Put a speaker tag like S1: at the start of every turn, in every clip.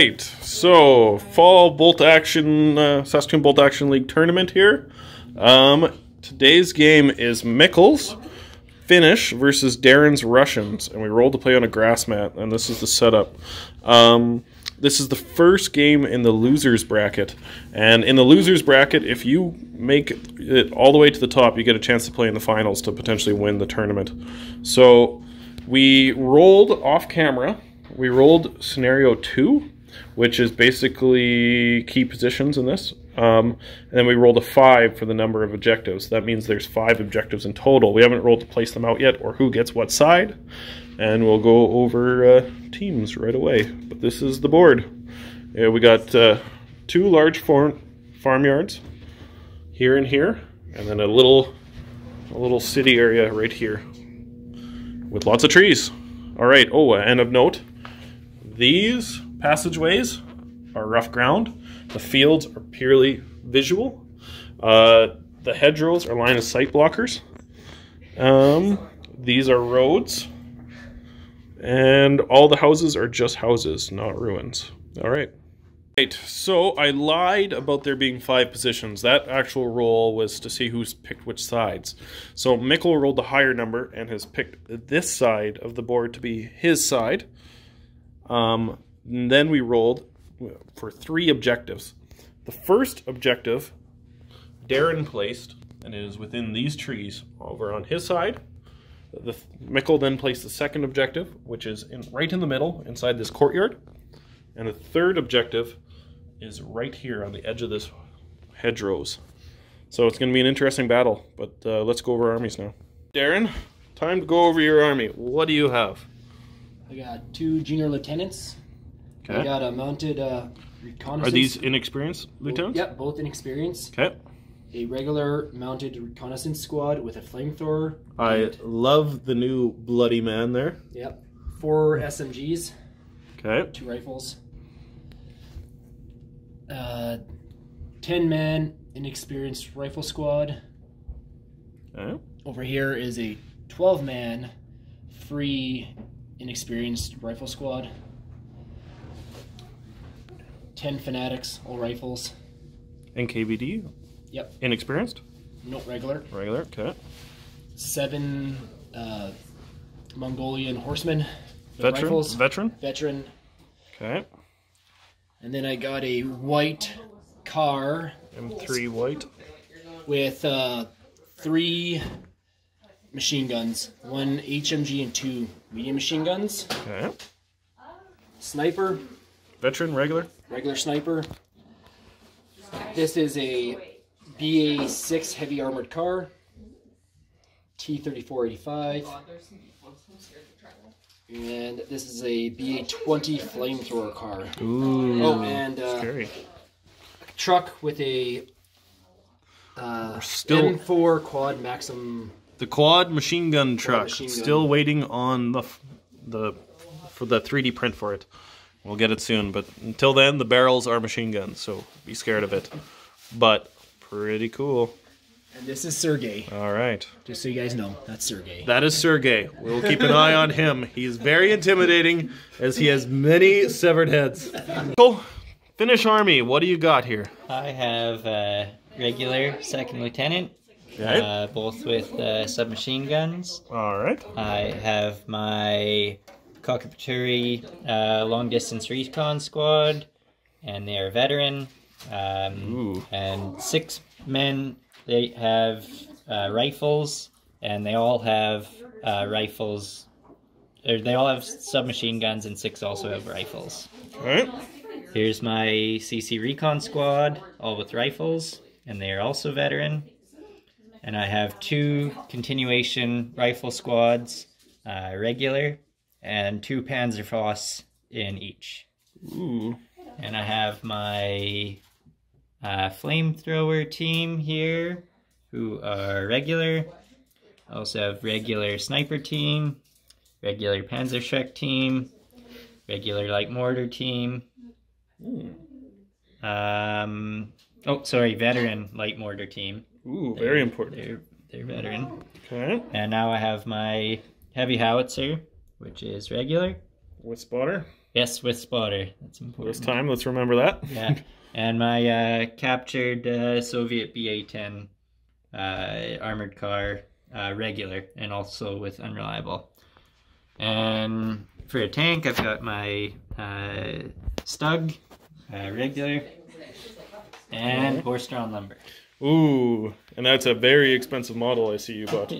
S1: right, so fall bolt action, Saskatoon Bolt Action League tournament here. Today's game is Mikkel's Finnish versus Darren's Russians, and we rolled to play on a grass mat, and this is the setup. This is the first game in the losers bracket, and in the losers bracket, if you make it all the way to the top, you get a chance to play in the finals to potentially win the tournament. So we rolled off camera. We rolled scenario 2, which is basically key positions in this. And then we rolled a 5 for the number of objectives. That means there's 5 objectives in total. We haven't rolled to place them out yet or who gets what side. And we'll go over teams right away. But this is the board. Yeah, we got 2 large farmyards here and here. And then a little city area right here with lots of trees. All right. Oh, and of note, these passageways are rough ground. The fields are purely visual. The hedgerows are line of sight blockers. These are roads. And all the houses are just houses, not ruins. All right. Right, so I lied about there being 5 positions. That actual roll was to see who's picked which sides. So Mikkel rolled the higher number and has picked this side of the board to be his side. And then we rolled for 3 objectives. The first objective Darren placed, and it is within these trees over on his side. Mikkel then placed the second objective, which is right in the middle inside this courtyard. And the third objective is right here on the edge of this hedgerows. So it's going to be an interesting battle, but let's go over armies now. Darren, time to go over your army. What do you have?
S2: I got 2 junior lieutenants.
S1: Okay.
S2: I got a mounted reconnaissance.
S1: Are these inexperienced lieutenants?
S2: Yep, both inexperienced.
S1: Okay.
S2: A regular mounted reconnaissance squad with a flamethrower.
S1: I love the new bloody man there.
S2: Yep. 4 SMGs.
S1: Okay.
S2: 2 rifles. 10-man inexperienced rifle squad.
S1: Okay.
S2: Over here is a 12-man free inexperienced rifle squad. 10 fanatics, all rifles.
S1: NKVD?
S2: Yep.
S1: Inexperienced?
S2: No, regular.
S1: Regular, okay.
S2: 7 Mongolian horsemen.
S1: Veteran?
S2: Rifles.
S1: Veteran?
S2: Veteran.
S1: Okay.
S2: And then I got a white car.
S1: M3 white.
S2: With 3 machine guns. 1 HMG and 2 medium machine guns.
S1: Okay.
S2: Sniper.
S1: Veteran, regular?
S2: Regular sniper. This is a BA6 heavy armored car. T-3485. And this is a BA-20 flamethrower car.
S1: Ooh,
S2: oh, and
S1: scary.
S2: A truck with a M4 quad Maxim.
S1: The quad machine gun truck. Still waiting on for the 3D print for it. We'll get it soon, but until then, the barrels are machine guns, so be scared of it. But pretty cool.
S2: And this is Sergey.
S1: All right.
S2: Just so you guys know, that's Sergey.
S1: That is Sergey. We'll keep an eye on him. He's very intimidating, as he has many severed heads. Cool. Finnish army, what do you got here?
S3: I have regular second lieutenant,
S1: Okay.
S3: both with submachine guns.
S1: All right.
S3: I have my Cockapaturi long distance recon squad, and they are veteran. And 6 men. They have rifles, and they all have rifles. They all have submachine guns, and 6 also have rifles.
S1: All right.
S3: Here's my CC recon squad, all with rifles, and they are also veteran. And I have 2 continuation rifle squads, regular, and 2 Panzerfaust in each.
S1: Ooh.
S3: And I have my flamethrower team here, who are regular. I also have regular sniper team, regular Panzerschreck team, regular light mortar team. Veteran light mortar team.
S1: Ooh, very important.
S3: They're veteran.
S1: Okay.
S3: And now I have my heavy howitzer, which is regular.
S1: What spotter?
S3: Yes, with spotter. That's important.
S1: This time, let's remember that.
S3: Yeah. And my captured Soviet B.A.10 armored car, regular, and also with unreliable. And for a tank, I've got my Stug, regular, and horse-drawn lumber.
S1: Ooh, and that's a very expensive model I see you bought.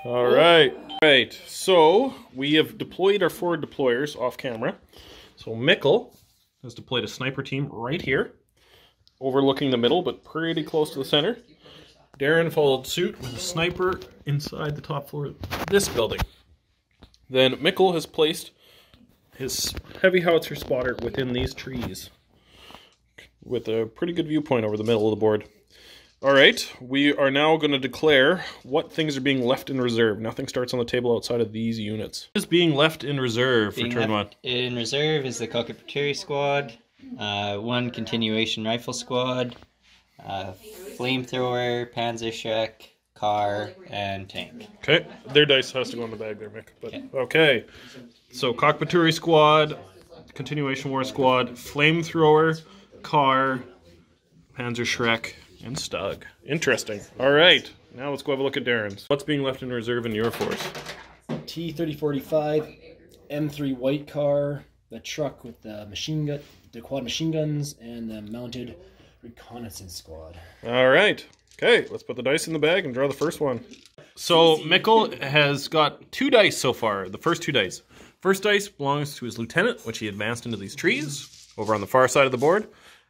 S1: All right. Right, so we have deployed our forward deployers off camera. So Mikkel has deployed a sniper team right here, overlooking the middle, but pretty close to the center. Darren followed suit with a sniper inside the top floor of this building. Then Mikkel has placed his heavy howitzer spotter within these trees, with a pretty good viewpoint over the middle of the board. All right, we are now going to declare what things are being left in reserve. Nothing starts on the table outside of these units. What is being left in reserve for turn 1?
S3: In reserve is the Cockapoo squad, 1 continuation rifle squad, flamethrower, Panzerschreck, car, and tank.
S1: Okay, their dice has to go in the bag there, Mick. But okay, so Cockapoo squad, continuation war squad, flamethrower, car, Panzerschreck, and Stug. Interesting. All right, now let's go have a look at Darren's. What's being left in reserve in your force?
S2: T-3045, M3 white car, the truck with the machine gun, the quad machine guns, and the mounted reconnaissance squad.
S1: All right. Okay, let's put the dice in the bag and draw the first one. So Mikkel has got 2 dice so far, the first 2 dice. First dice belongs to his lieutenant, which he advanced into these trees over on the far side of the board.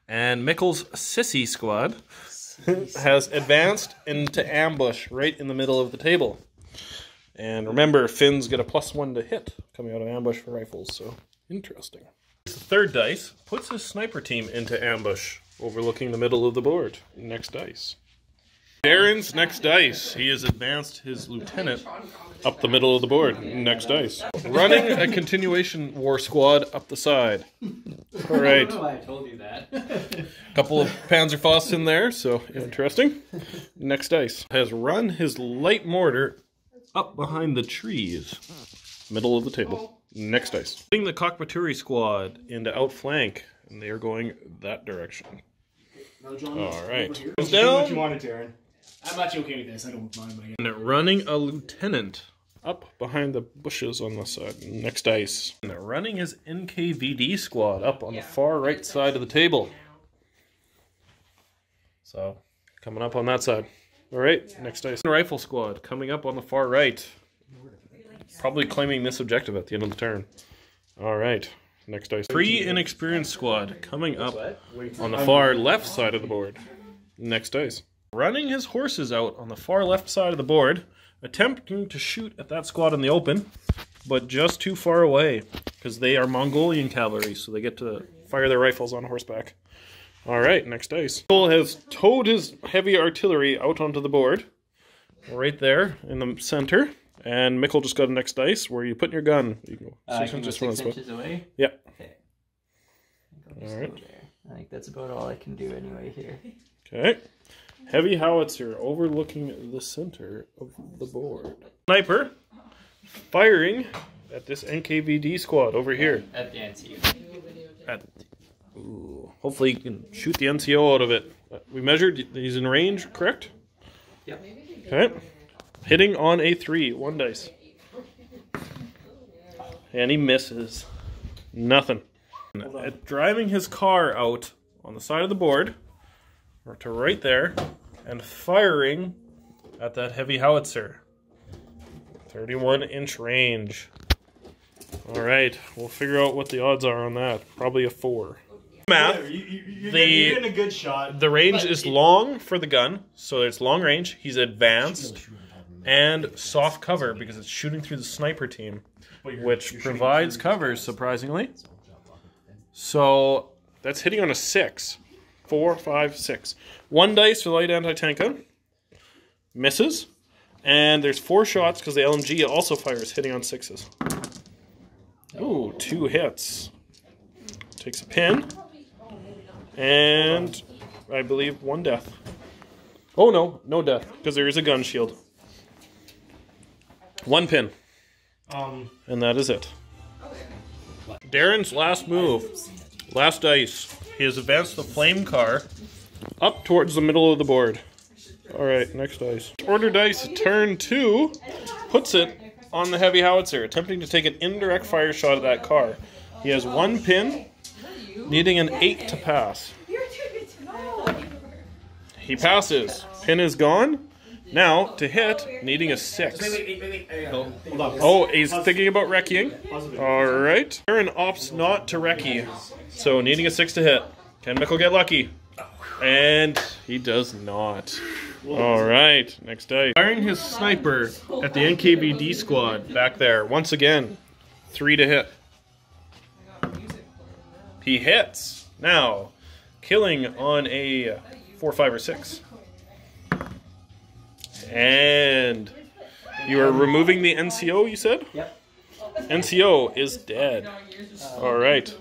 S1: And Mikkel's sissy squad has advanced into ambush right in the middle of the table. And remember, Finns get a +1 to hit coming out of ambush for rifles, so interesting. The third dice puts his sniper team into ambush, overlooking the middle of the board. Next dice. Darren's next dice. He has advanced his lieutenant up the middle of the board. Next dice. Running a continuation war squad up the side. All right.
S3: I don't know why I told you that.
S1: Couple of Panzerfausts in there, so interesting. Next dice. Has run his light mortar up behind the trees. Middle of the table. Next dice. Putting the Cockapoo squad into outflank, and they are going that direction.
S2: No, John,
S1: all right.
S2: Goes down. What you wanted, Darren. I'm actually okay with this. I don't mind. But
S1: and running a lieutenant up behind the bushes on the side. Next dice. And running his NKVD squad up on the far right side of the table. So, coming up on that side. All right, next dice. Rifle squad coming up on the far right. Probably claiming this objective at the end of the turn. All right, next dice. 3 inexperienced squad coming up on the far left side of the board. Next dice. Running his horses out on the far left side of the board, attempting to shoot at that squad in the open, but just too far away because they are Mongolian cavalry, so they get to fire their rifles on horseback. All right, next dice. Mikkel has towed his heavy artillery out onto the board, right there in the center. And Mikkel just got a next dice where you put your gun. You can
S3: go 6 inches away?
S1: Yeah.
S3: Okay.
S1: All right.
S3: I think that's about all I can do anyway here.
S1: Okay. Heavy howitzer overlooking the center of the board. Sniper firing at this NKVD squad over here.
S3: At the NCO.
S1: Ooh, hopefully you can shoot the NCO out of it. We measured, he's in range, correct?
S3: Yep.
S1: Okay. Hitting on a 3, 1 dice. And he misses. Nothing. Driving his car out on the side of the board, or to right there, and firing at that heavy howitzer. 31-inch range. All right, we'll figure out what the odds are on that. Probably a 4. Math.
S2: You're getting a good shot.
S1: The range is long for the gun, so it's long range. He's advanced and soft cover because it's shooting through the sniper team, which provides cover, surprisingly. So that's hitting on a 6. 4, 5, 6. 1 dice for light anti-tanka. Misses. And there's 4 shots because the LMG also fires, hitting on 6s. Ooh, 2 hits. Takes a pin. And I believe 1 death. Oh no, no death, because there is a gun shield. 1 pin. And that is it. Darren's last move. Last dice. He has advanced the flame car up towards the middle of the board. Alright, next dice. Order dice, turn 2, puts it on the heavy howitzer, attempting to take an indirect fire shot at that car. He has 1 pin, needing an 8 to pass. He passes. Pin is gone. Now, to hit, needing a 6. Oh, he's thinking about recceing. Alright. Darren opts not to recce, so needing a 6 to hit. Can Mikkel get lucky? And he does not. Alright, next dice. Firing his sniper at the NKVD squad back there. Once again, 3 to hit. He hits. Now, killing on a 4, 5, or 6. And you are removing the NCO, you said?
S2: Yep.
S1: NCO is dead. Alright.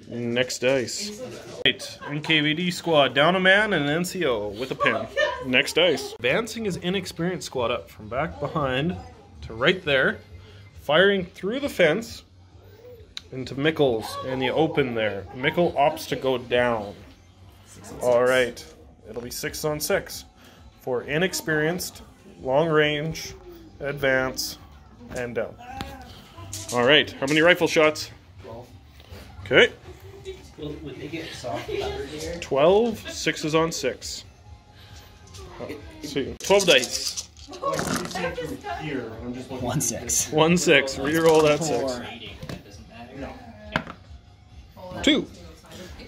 S1: Next dice. Right, NKVD squad, down a man and an NCO with a pin. Next dice. Advancing his inexperienced squad up from back behind to right there. Firing through the fence into Mikkel's in the open there. Mikkel opts to go down. Alright. It'll be 6 on 6. For inexperienced, long range, advance, and down. Alright, how many rifle shots?
S2: 12.
S1: Okay.
S2: Would they get soft cover here?
S1: 12, 6s on 6. Let's see. 12 dice.
S2: 1 6.
S1: 1 6. Reroll that 6. 2.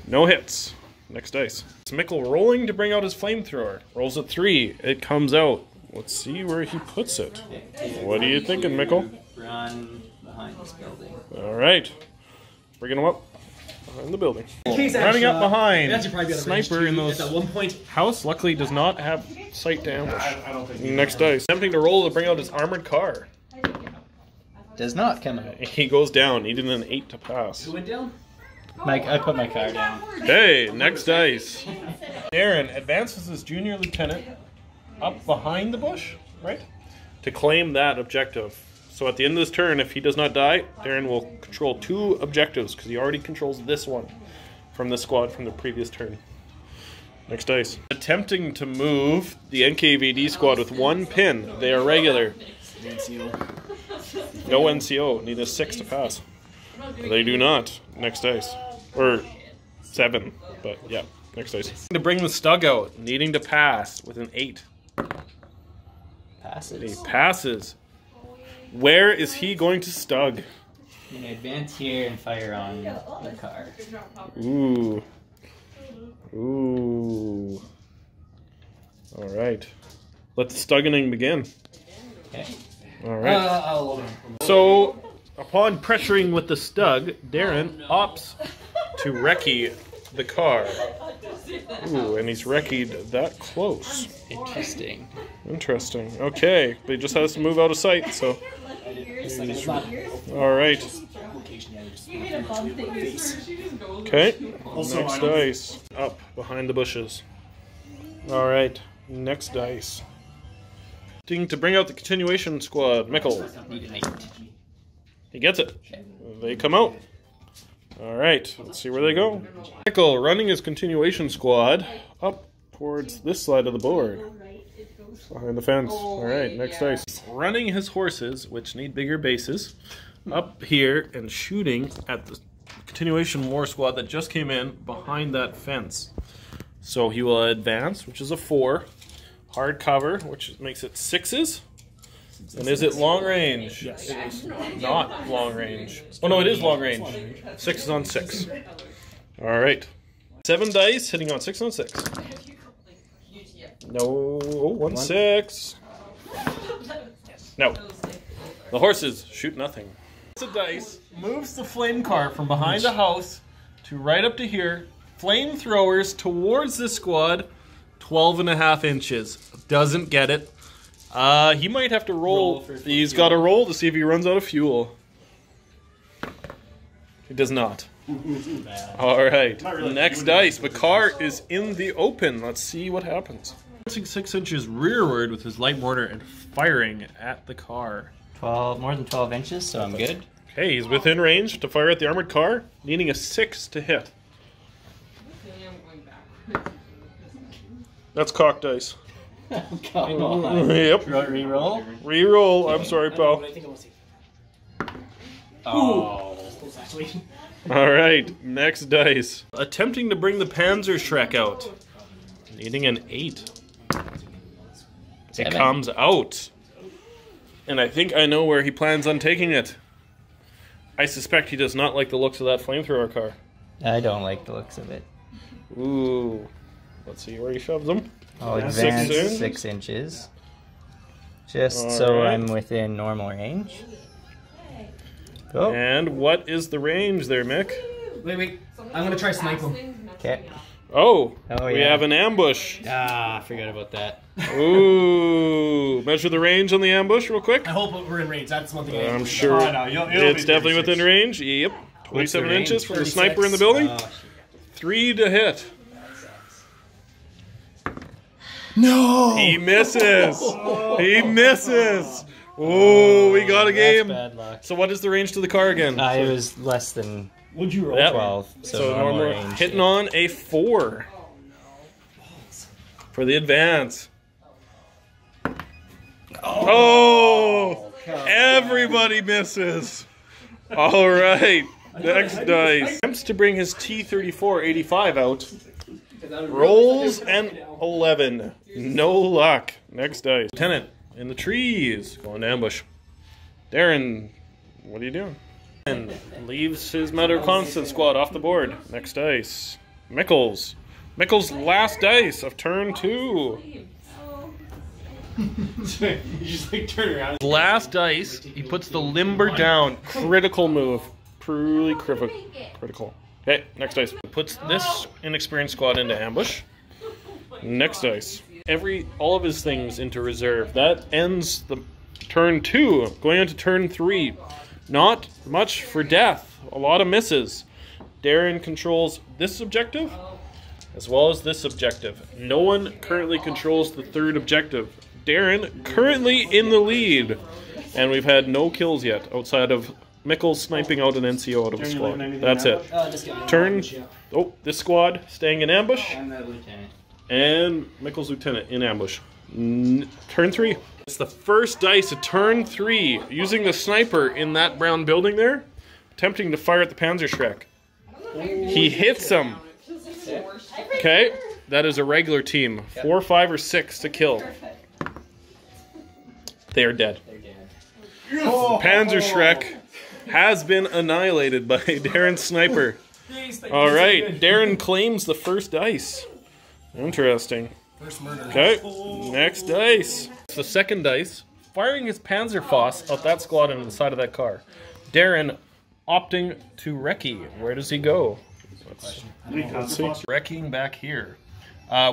S1: No hits. Next dice. It's Mikkel rolling to bring out his flamethrower. Rolls a 3. It comes out. Let's see where he puts it. What are you thinking, Mikkel?
S3: Run behind this building.
S1: Alright. Bringing him up behind the building. Running up behind. Sniper in those house luckily does not have sight damage. Next dice. Attempting to roll to bring out his armored car.
S3: Does not come out.
S1: He goes down, needing an 8 to pass.
S2: Who went down?
S3: Mike, I put my car down.
S1: Okay, next dice. Darren advances his junior lieutenant up behind the bush, right? To claim that objective. So at the end of this turn, if he does not die, Darren will control 2 objectives, because he already controls this one from the squad from the previous turn. Next dice. Attempting to move the NKVD squad with 1 pin. They are regular. No NCO. Need a 6 to pass. They do not. Next dice. Or 7. But yeah, next dice. To bring the Stug out. Needing to pass with an 8.
S3: Passes.
S1: He passes. Where is he going to Stug?
S3: You can advance here and fire on the car.
S1: Ooh. Ooh. Alright. Let the Stuggening begin.
S3: Okay.
S1: Alright. So, upon pressuring with the Stug, Darren opts to recce the car. Ooh, and he's recce'd that close.
S3: Interesting.
S1: Interesting. Okay, but he just has to move out of sight, so... Alright. Okay, next dice. Up, behind the bushes. Alright, next dice. To bring out the continuation squad, Mikkel.
S3: Need an 8.
S1: He gets it. They come out. Alright, let's see where they go. Mikkel running his continuation squad up towards this side of the board. Behind the fence. Alright, next dice. Running his horses, which need bigger bases, up here and shooting at the continuation war squad that just came in behind that fence. So he will advance, which is a 4. Hard cover, which makes it 6s. And is it long range?
S2: Yes.
S1: It is not long range. Oh no, it is long range. 6 on 6. Alright. 7 dice, hitting on 6 on 6. No, 1 6. No. The horses shoot nothing. The dice moves the flame car from behind the house to right up to here. Flamethrowers towards the squad. 12.5 inches. Doesn't get it. He might have to roll. He's got to roll to see if he runs out of fuel. He does not. Alright. Next dice. The car is in the open. Let's see what happens. 6 inches rearward with his light mortar and firing at the car.
S3: 12, more than 12 inches, so I'm good.
S1: Okay, he's within range to fire at the armored car, needing a 6 to hit. That's cocked dice.
S2: Come on.
S1: Yep.
S2: Reroll.
S1: Reroll. I'm sorry, pal.
S2: Oh.
S1: All right, next dice. Attempting to bring the Panzer Shrek out, needing an 8. It
S3: 7.
S1: comes out, and I think I know where he plans on taking it. I suspect he does not like the looks of that flamethrower car.
S3: I don't like the looks of it.
S1: Ooh. Let's see where he shoves them.
S3: I'll
S1: Yeah,
S3: advance
S1: 6 inches.
S3: 6 inches. Just
S1: All
S3: so
S1: right.
S3: I'm within normal range. Go.
S1: And what is the range there, Mick?
S2: Wait. I'm gonna try snipe him.
S3: Okay.
S1: Oh,
S3: Oh,
S1: we
S3: yeah.
S1: have an ambush.
S3: Ah, I forgot about that.
S1: Ooh. Measure the range on the ambush real quick.
S2: I hope we're in range. That's one thing.
S1: I'm sure it's definitely within range. Yep. 27
S3: range?
S1: inches from the
S2: 36.
S1: sniper in the building.
S3: Oh,
S1: 3 to hit.
S2: No.
S1: He misses. He misses. Oh, we got a
S3: that's
S1: game.
S3: bad luck.
S1: So what is the range to the car again?
S3: It was less than
S2: Would you roll?
S1: Yep.
S3: 12. So,
S1: So
S3: normal
S1: normal
S3: range.
S1: hitting on a 4 for the advance. Oh, everybody misses. All right, next dice. Attempts to bring his T-34-85 out. Rolls an 11. No luck. Next dice. Lieutenant in the trees. Going to ambush. Darren, what are you doing? And leaves his Metal Reconnaissance squad off the board. Next dice. Mikkel's. Mikkel's last dice of turn 2.
S2: You just like turn around.
S1: Last dice, he puts the limber down. Critical move. Truly critical. Okay, next dice. Puts this inexperienced squad into ambush. Next dice. All of his things into reserve. That ends the turn 2. Going into turn 3. Not much for death. A lot of misses. Darren controls this objective as well as this objective. No one currently controls the third objective. Darren currently in the lead. And we've had no kills yet outside of Mikkel sniping out an NCO out of the squad. That's it.
S2: This guy.
S1: Turn. Oh, this squad staying in ambush.
S3: I'm the lieutenant.
S1: And Mikkel's lieutenant in ambush. Turn 3. It's the first dice of turn 3. Using the sniper in that brown building there. Attempting to fire at the Panzer Shrek. He hits him. Okay, that is a regular team. 4, 5, or 6 to kill. They are dead. Panzer Shrek has been annihilated by Darren's sniper. Alright, Darren claims the first dice. Interesting.
S2: First murder.
S1: Okay, next dice. It's the second dice. Firing his Panzerfaust out that squad into the side of that car. Darren opting to recce. Where does he go? Let's see. Wrecking back here.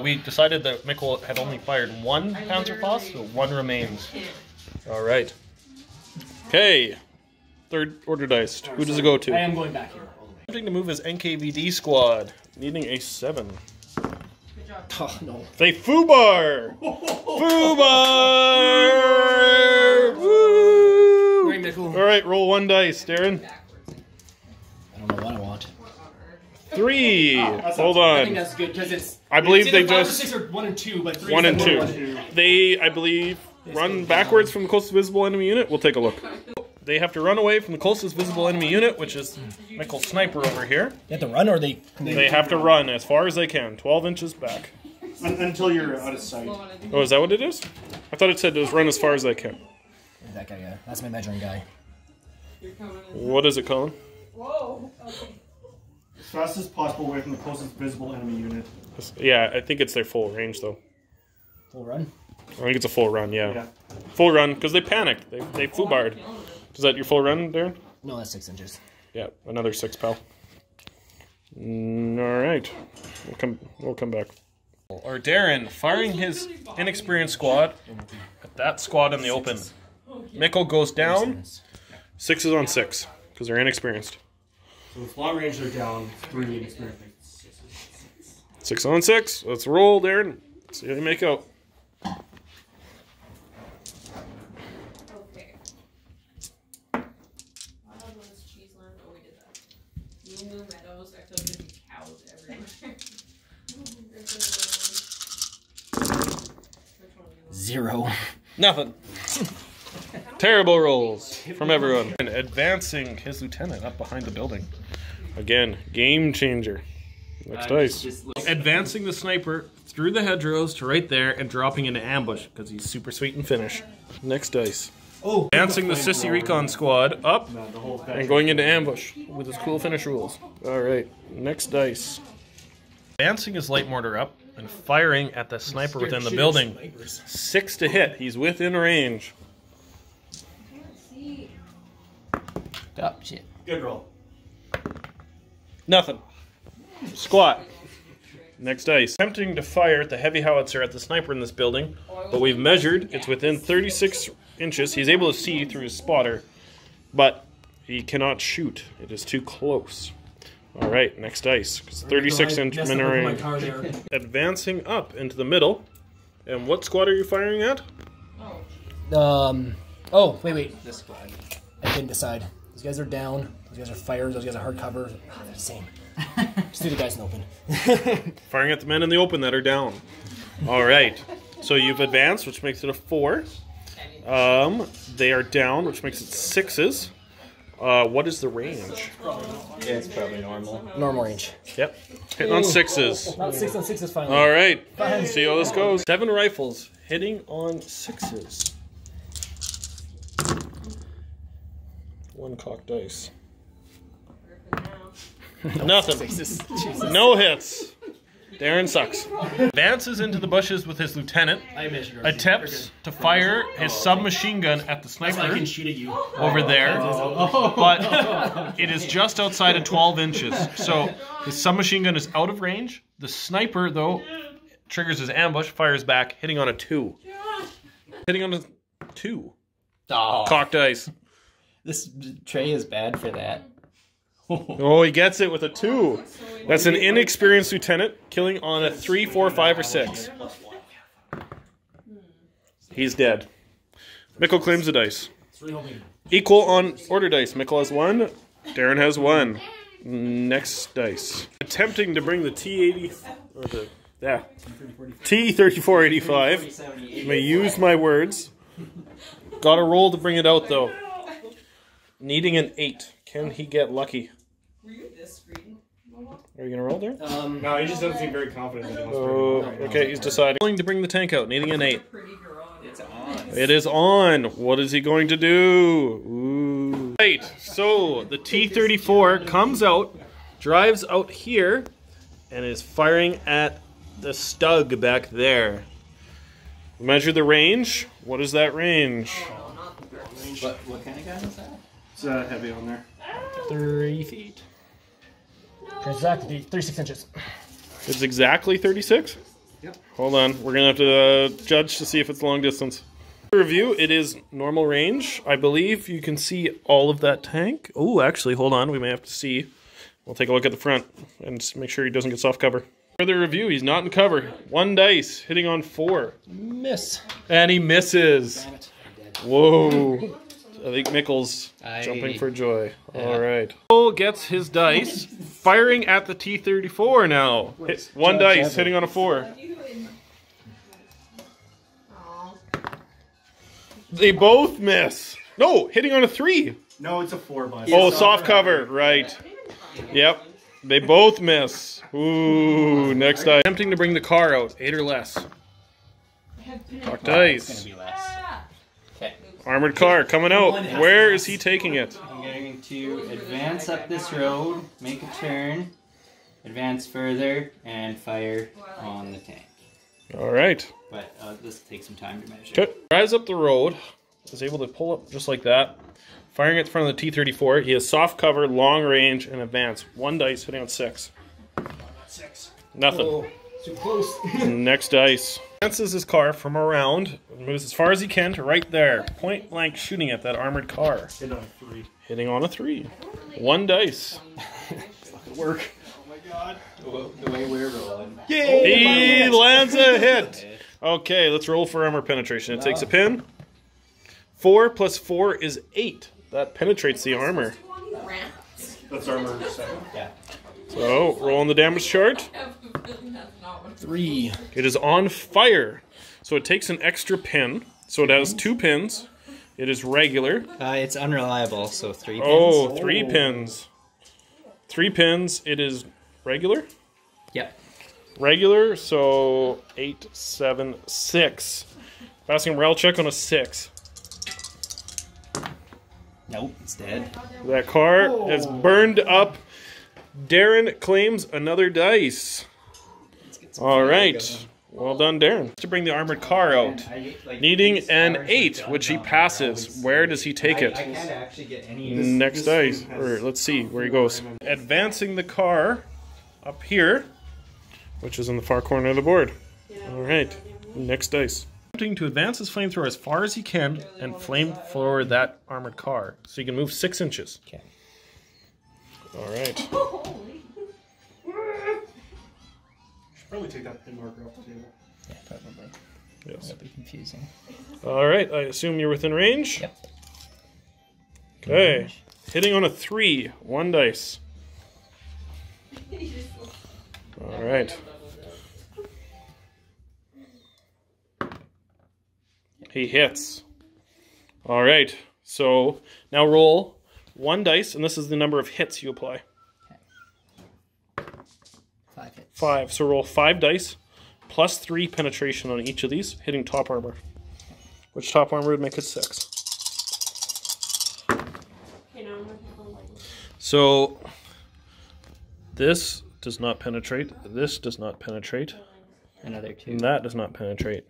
S1: We decided that Mikkel had only fired 1 Panzerfaust, so 1 remains. Alright. Okay. Third order dice. Who does it go to?
S2: I am going back here.
S1: Attempting to move his NKVD squad. Needing a 7.
S2: Oh, no.
S1: Say FUBAR! FUBAR! Woo!
S2: Great, Mikkel.
S1: Alright, roll 1 dice, Darren.
S2: I don't know what I want.
S1: 3. Hold
S2: I think
S1: on.
S2: that's good because it's.
S1: I believe
S2: it's
S1: they
S2: either 5 or
S1: just-
S2: 6 or 1 and 2, but 3
S1: 1 and
S2: is
S1: 2.
S2: 1 and 2.
S1: They, I believe, run backwards from the closest visible enemy unit. We'll take a look. They have to run away from the closest visible enemy unit, which is Mikkel's sniper over here.
S2: They have to run or they.
S1: They have to run as far as they can, 12 inches back.
S4: Until you're out of sight.
S1: Oh, is that what it is? I thought it said it was run as far as they can.
S2: That guy, yeah. That's my measuring guy.
S1: What is it, Colin?
S4: As fast as possible away from the closest visible enemy unit.
S1: Yeah, I think it's their full range, though.
S2: Full run?
S1: I think it's a full run, yeah.
S4: Yeah.
S1: Full run, because they panicked. They FUBAR'd. Is that your full run, Darren?
S2: No, that's 6 inches.
S1: Yeah, another 6, pal. Alright. We'll come back. Or Darren firing his inexperienced squad at that squad in the open. Mikkel goes down. 6 is on 6, because they're inexperienced.
S4: So with long range, they're down 3 inexperienced.
S1: 6 on 6. Let's roll, Darren. See how you make out.
S2: 0.
S1: Nothing. Terrible rolls from everyone. And advancing his lieutenant up behind the building. Again, game changer. Next dice. Advancing the sniper through the hedgerows to right there and dropping into ambush because he's super sweet and Finnish. Next dice.
S4: Oh,
S1: Advancing the Sissy Recon squad up and going into ambush with his cool Finnish rules. Alright, next dice. Advancing his light mortar up and firing at the sniper within the building. 6 to hit. He's within range.
S3: Oh, shit.
S4: good roll.
S1: Nothing. Squat. Next dice. Attempting to fire at the heavy howitzer at the sniper in this building, but we've measured. It's within 36 inches. He's able to see through his spotter, but he cannot shoot. It is too close. All right, next dice. 36-inch min range. Advancing up into the middle. And what squad are you firing at?
S2: Oh, wait. This squad. I didn't decide. Those guys are down. Those guys are fires. Those guys are hard cover. Oh, they're the same. Just do the guys in open.
S1: Firing at the men in the open that are down. All right. So you've advanced, which makes it a 4. They are down, which makes it 6s. What is the range?
S3: Yeah, it's probably normal.
S2: Normal range.
S1: Yep. Hitting on 6s.
S2: Not 6 on 6 is finally.
S1: All right. See how this goes. 7 rifles hitting on 6s. 1 cocked dice. Nothing. No hits. Darren sucks. Advances into the bushes with his lieutenant. Attempts to fire his submachine gun at the sniper
S2: I can shoot at you.
S1: over there, but it is just outside of 12 inches. So his submachine gun is out of range. The sniper, though, triggers his ambush, fires back, hitting on a 2. Hitting on a 2.
S3: Oh,
S1: Cocked dice.
S3: this tray is bad for that.
S1: Oh, he gets it with a 2. That's an inexperienced lieutenant, killing on a 3, 4, 5, or 6. He's dead. Mikkel claims the dice. Equal on order dice. Mikkel has 1. Darren has 1. Next dice. Attempting to bring the T80 or the T3485. I may use my words. Got a roll to bring it out though. Needing an 8. Can he get lucky?
S5: Were you this screen?
S1: Are you gonna roll there?
S4: No, he just doesn't seem very confident that he wants to
S1: Oh,
S4: bring it out.
S1: okay, he's deciding. Willing to bring the tank out, needing an 8.
S5: Pretty girl.
S3: It's on.
S1: It is on. What is he going to do? Ooh. Right, so the T-34 comes out, drives out here, and is firing at the Stug back there. Measure the range. What is that range?
S3: What kind of gun is that?
S4: It's heavy on there.
S2: 3 feet. Exactly 36 inches.
S1: It's exactly 36?
S4: Yep.
S1: Hold on, we're going to have to judge to see if it's long distance. Review, it is normal range. I believe you can see all of that tank. Oh, actually, hold on, we may have to see. We'll take a look at the front and just make sure he doesn't get soft cover. Further review, he's not in cover. 1 dice, hitting on 4.
S2: Miss.
S1: And he misses.
S2: Damn it. I'm dead.
S1: Whoa. I think Mikkel's jumping for joy. All right. Mikkel gets his dice, firing at the T-34 now. Hit 1 dice, hitting on a 4. They both miss. No, hitting on a 3.
S4: No, it's a 4, bud.
S1: Oh, soft cover. Right. Yep. They both miss. Ooh, next dice. Attempting to bring the car out. 8 or less. Cocked dice.
S3: It's gonna be less. Okay.
S1: Armored car coming out. Where is he taking it?
S3: I'm going to advance up this road, make a turn, advance further, and fire on the tank.
S1: All right.
S3: But this will take some time to measure.
S1: Okay. Drives up the road. Is able to pull up just like that. Firing at the front of the T-34. He has soft cover, long range, and advance. 1 dice, hitting on 6.
S4: 6.
S1: Nothing.
S2: Oh, too close.
S1: Next dice. Advances his car from around, moves as far as he can to right there. Point blank shooting at that armored car.
S4: Hit on a 3.
S1: Hitting on a 3. 1 dice.
S4: It's not gonna work. Oh my god.
S3: The way we're rolling.
S1: He lands a hit. Okay, let's roll for armor penetration. It takes a pin. 4 plus 4 is 8. That penetrates the armor.
S4: That's armor 7.
S3: Yeah.
S1: So, roll on the damage chart.
S2: 3.
S1: It is on fire. So it takes an extra pin. So it has 2 pins. It is regular.
S3: It's unreliable, so 3 pins.
S1: Oh, 3 pins. 3 pins. It is regular?
S3: Yep.
S1: Regular, so 8, 7, 6. Passing a morale check on a 6.
S3: Nope, it's dead.
S1: That car has burned up. Darren claims another dice. All right. Well done, Darren. To bring the armored car out. Needing an 8, which he passes. Where does he take it?
S3: I can't actually get any.
S1: Next dice. Or let's see where he goes. Advancing the car up here, which is in the far corner of the board. All right. Next dice. Attempting to advance his flamethrower as far as he can and flamethrower that armored car. So he can move 6 inches.
S3: Okay.
S1: All right.
S4: Probably take that pin marker off the table.
S3: Yeah, probably.
S1: Yes.
S3: That'll be confusing.
S1: All right. I assume you're within range.
S3: Yep.
S1: Okay. Hitting on a 3. 1 dice. All right. He hits. All right. So now roll 1 dice, and this is the number of hits you apply.
S3: 5 hits.
S1: 5. So roll 5 dice, plus 3 penetration on each of these, hitting top armor. Which top armor would make it 6? So this does not penetrate. This does not penetrate.
S3: Another 2.
S1: And that does not penetrate.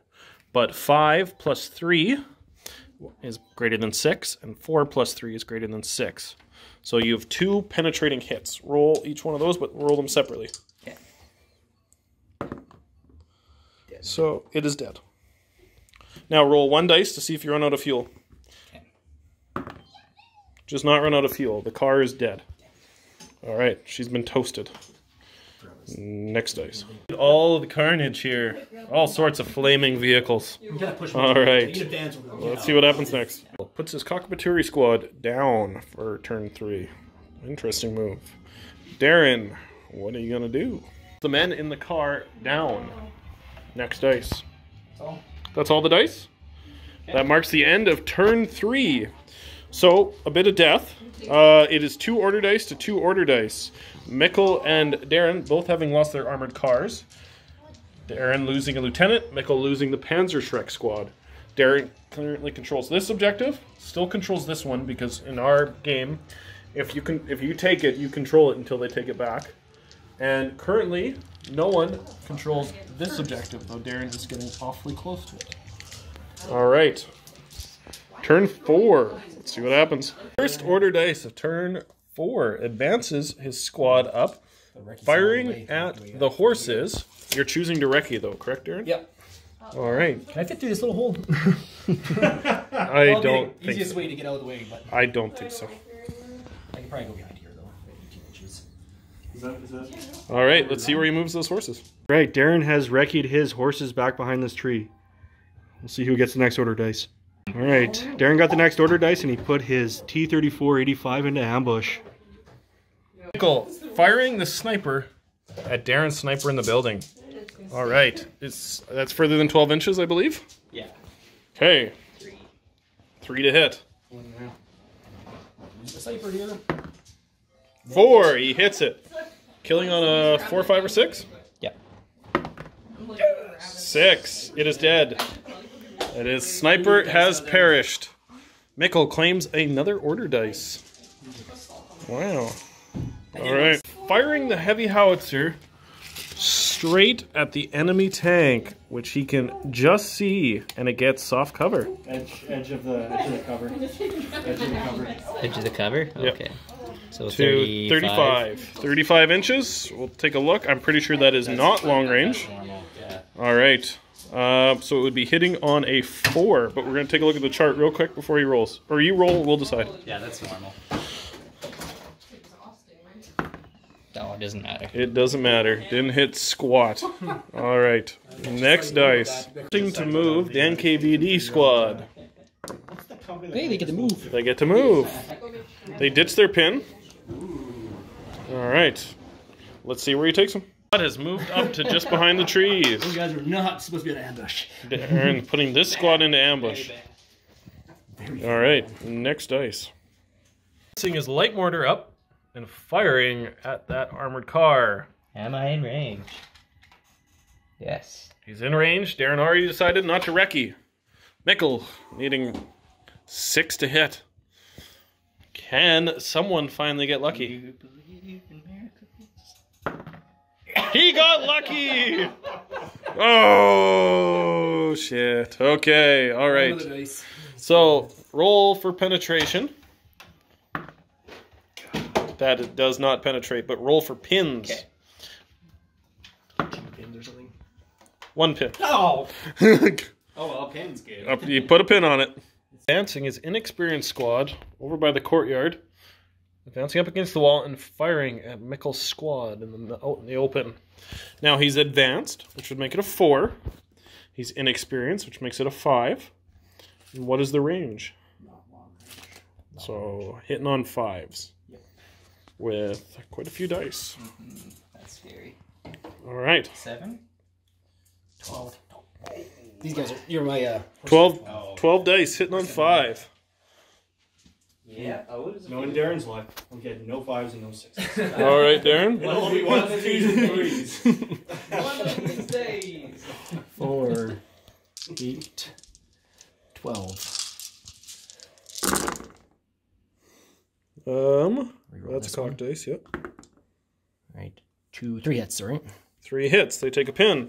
S1: But 5 plus 3 is greater than 6, and 4 plus 3 is greater than 6. So you have 2 penetrating hits. Roll each one of those, but roll them separately.
S3: Okay.
S1: So it is dead. Now roll 1 dice to see if you run out of fuel.
S3: Okay.
S1: Just not run out of fuel. The car is dead. All right, she's been toasted. Next dice. All of the carnage here. All sorts of flaming vehicles. All right. Let's see what happens next. Puts his Cockapatory squad down for turn 3. Interesting move. Darren, what are you going to do? The men in the car down. Next dice. That's all the dice? That marks the end of turn 3. So, a bit of death. It is 2 order dice to 2 order dice. Mikkel and Darren both having lost their armored cars. Darren losing a lieutenant, Mikkel losing the Panzerschreck squad. Darren currently controls this objective, still controls this one because in our game, if you take it, you control it until they take it back. And currently, no one controls this objective, though Darren is getting awfully close to it. All right. Turn 4. Let's see what happens. First order dice of turn 4 advances his squad up, firing at the horses. You're choosing to recce, though, correct, Darren?
S2: Yep.
S1: All right.
S2: Can I fit through this little hole?
S1: I don't think
S2: Easiest
S1: so.
S2: way to get out of the way, but
S1: I don't think so.
S2: I can probably go behind here, though. Maybe 2 inches.
S4: Is that...
S1: All right, let's see where he moves those horses.
S5: Right, Darren has recce'd his horses back behind this tree. We'll see who gets the next order dice. All right, Darren got the next order dice and he put his T-34-85 into ambush.
S1: Mikkel firing the sniper at Darren's sniper in the building. All right, that's further than 12 inches, I believe.
S3: Yeah.
S1: Okay. 3 to hit.
S2: The sniper here.
S1: 4, he hits it. Killing on a 4, 5, or 6?
S3: Yep.
S1: 6. It is dead. It is sniper has perished. Mikkel claims another order dice. Wow. All right. Firing the heavy howitzer straight at the enemy tank, which he can just see, and it gets soft cover.
S4: Edge of the cover. Edge of the cover.
S3: Edge of the cover?
S1: Yep.
S3: Okay. So
S1: To 35. 35 inches. We'll take a look. I'm pretty sure that is not long range. All right. So it would be hitting on a 4, but we're going to take a look at the chart real quick before he rolls. Or you roll, we'll decide.
S3: Yeah, that's normal. No, it doesn't matter.
S1: It doesn't matter. Didn't hit squat. All right. Next dice. Attempting to move the NKVD squad.
S2: Hey, they get to move.
S1: They get to move. They ditch their pin. All right. Let's see where he takes them. Squad has moved up to just behind the trees.
S2: Those guys are not supposed to be in an ambush.
S1: Darren putting this squad into ambush. All right, next dice. Placing his light mortar up and firing at that armored car.
S3: Am I in range? Yes.
S1: He's in range. Darren already decided not to recce. Mikkel needing 6 to hit. Can someone finally get lucky?
S3: You believe in miracles?
S1: He got lucky! Oh, shit. Okay, all right.
S2: Another dice.
S1: So, roll for penetration. That it does not penetrate, but roll for pins.
S3: Okay.
S2: 2 pins or something.
S1: 1 pin.
S3: Oh! Oh, well, pin's good.
S1: You put a pin on it. Advancing his inexperienced squad over by the courtyard. Advancing up against the wall and firing at Mikkel's squad out in the open. Now he's advanced, which would make it a 4. He's inexperienced, which makes it a 5. And what is the range?
S2: Not long range.
S1: So hitting on 5s.
S2: Yep.
S1: With quite a few dice.
S3: That's scary.
S1: All right.
S3: 7?
S2: 12. These guys are. You're my.
S1: 12 dice hitting on 5.
S3: Yeah. Oh, what is it?
S4: No, in Darren's life, we had no 5s and no 6s.
S1: All right, Darren.
S4: It'll be 1s, 2s, and 3s.
S3: One of these days.
S2: 4, 8, 12.
S1: That's a cock dice, yep.
S2: Right. 2, 3 hits, right?
S1: 3 hits. They take a pin.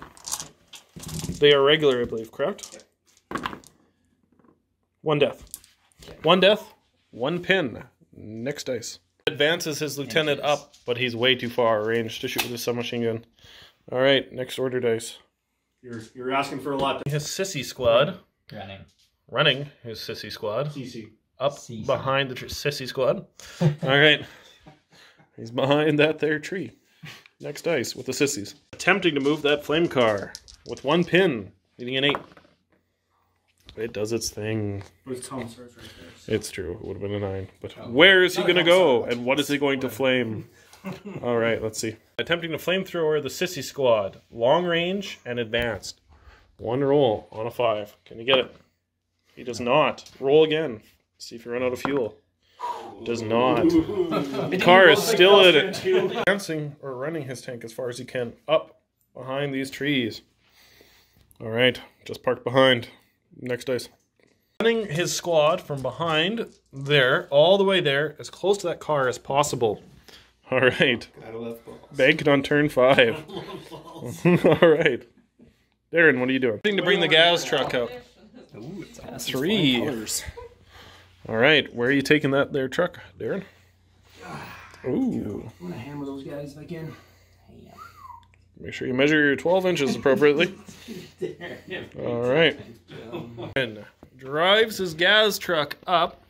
S1: They are regular, I believe, correct? 1 death. 1 death, 1 pin. Next dice. Advances his lieutenant up, but he's way too far range to shoot with his submachine gun. All right, next order dice.
S4: You're asking for a lot.
S1: His sissy squad.
S3: Running.
S1: His sissy squad.
S4: CC.
S1: Up
S3: CC.
S1: behind the sissy squad. All right. He's behind that there tree. Next dice with the sissies. Attempting to move that flame car with 1 pin, needing an 8. It does its thing.
S4: But it's Tom starts right there.
S1: It's true. It would have been a 9. But where is he going to go? And what is he going to flame? All right, let's see. Attempting to flamethrower the sissy squad. Long range and advanced. 1 roll on a 5. Can you get it? He does not. Roll again. See if you run out of fuel. Does not. The car is still in it. Advancing or running his tank as far as he can up behind these trees. All right, just parked behind. Next dice. Running his squad from behind there, all the way there, as close to that car as possible. All right. Bank it on turn 5. All right. Darren, what are you doing? To bring the gas truck out.
S3: Ooh, it's awesome.
S1: 3. All right, where are you taking that there truck, Darren? Ooh.
S2: I'm gonna hammer those guys if I can.
S1: Make sure you measure your 12 inches appropriately. All right. And drives his gas truck up.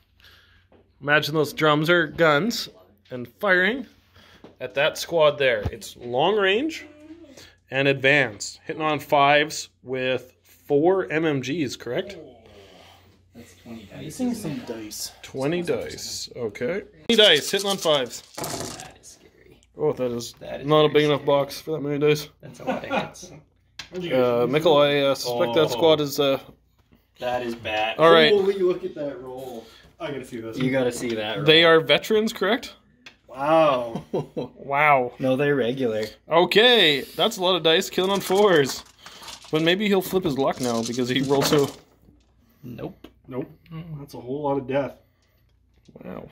S1: Imagine those drums are guns and firing at that squad there. It's long range and advanced. Hitting on 5s with 4 MMGs, correct?
S3: That's 20 dice.
S2: Missing some dice.
S1: 20 dice. Okay. 20 dice, hitting on 5s.
S3: That is scary.
S1: Oh, that is
S3: That is
S1: not a
S3: very
S1: big enough
S3: scary.
S1: box for that many dice.
S3: That's a lot of hits.
S1: Mikkel, I suspect that squad is...
S3: That is bad.
S1: All right.
S4: Holy, look at that roll. I gotta see this.
S3: You gotta see that. Roll.
S1: They are veterans, correct?
S4: Wow.
S1: Wow.
S3: No, they're regular.
S1: Okay, that's a lot of dice, killing on 4s. But maybe he'll flip his luck now because he rolled so...
S3: Nope.
S4: Nope. That's a whole lot of death.
S1: Wow.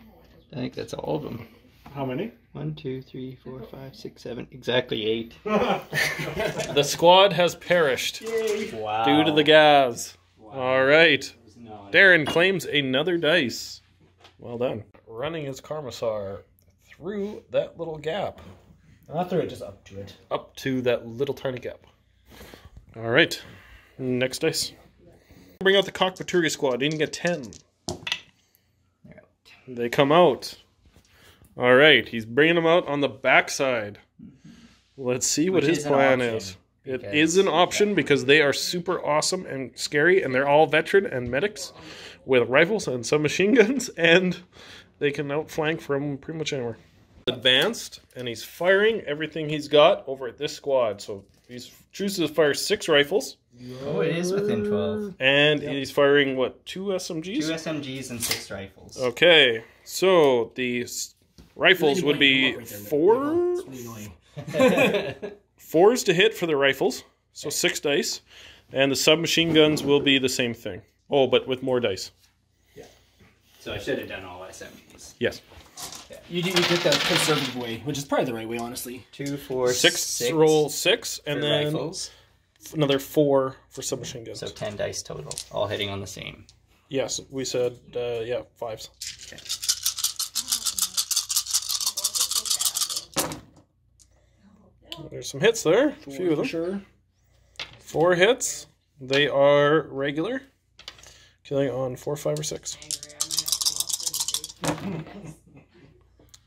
S3: I think that's all of them.
S4: How many?
S3: 1, 2, 3, 4, 5, 6, 7. Exactly 8.
S1: The squad has perished
S3: Wow.
S1: due to the gas. All right. Darren claims another dice. Well done. Running his Karmasar through that little gap.
S2: Not through it, just up to it.
S1: Up to that little tiny gap. All right. Next dice. Bring out the Cockpaturi squad. Needing a 10.
S3: They're out.
S1: They come out. All right. He's bringing them out on the backside. Let's see what
S3: Which
S1: his
S3: is an
S1: plan
S3: option,
S1: is. It
S3: because-
S1: is an option because they are super awesome and scary, and they're all veteran and medics with rifles and some machine guns, and they can outflank from pretty much anywhere. Advanced, and he's firing everything he's got over at this squad. So he chooses to fire 6 rifles.
S3: Oh, it is within 12.
S1: And he's firing, what, 2 SMGs?
S3: 2 SMGs and 6 rifles.
S1: Okay, so the rifles would be 4. 4s to hit for the rifles, so 6 dice. And the submachine guns will be the same thing. Oh, but with more dice.
S3: Yeah. So I should have done all SMGs.
S1: Yes.
S2: You did the conservative way, which is probably the right way, honestly.
S3: 2, 4,
S1: 6. Roll 6, and then
S3: rifles.
S1: Another 4 for submachine guns.
S3: So 10 dice total, all hitting on the same.
S1: Yes, we said, yeah, 5s. Okay. There's some hits there, a few of them.
S2: Sure.
S1: 4 hits. They are regular. Killing on 4, 5, or 6.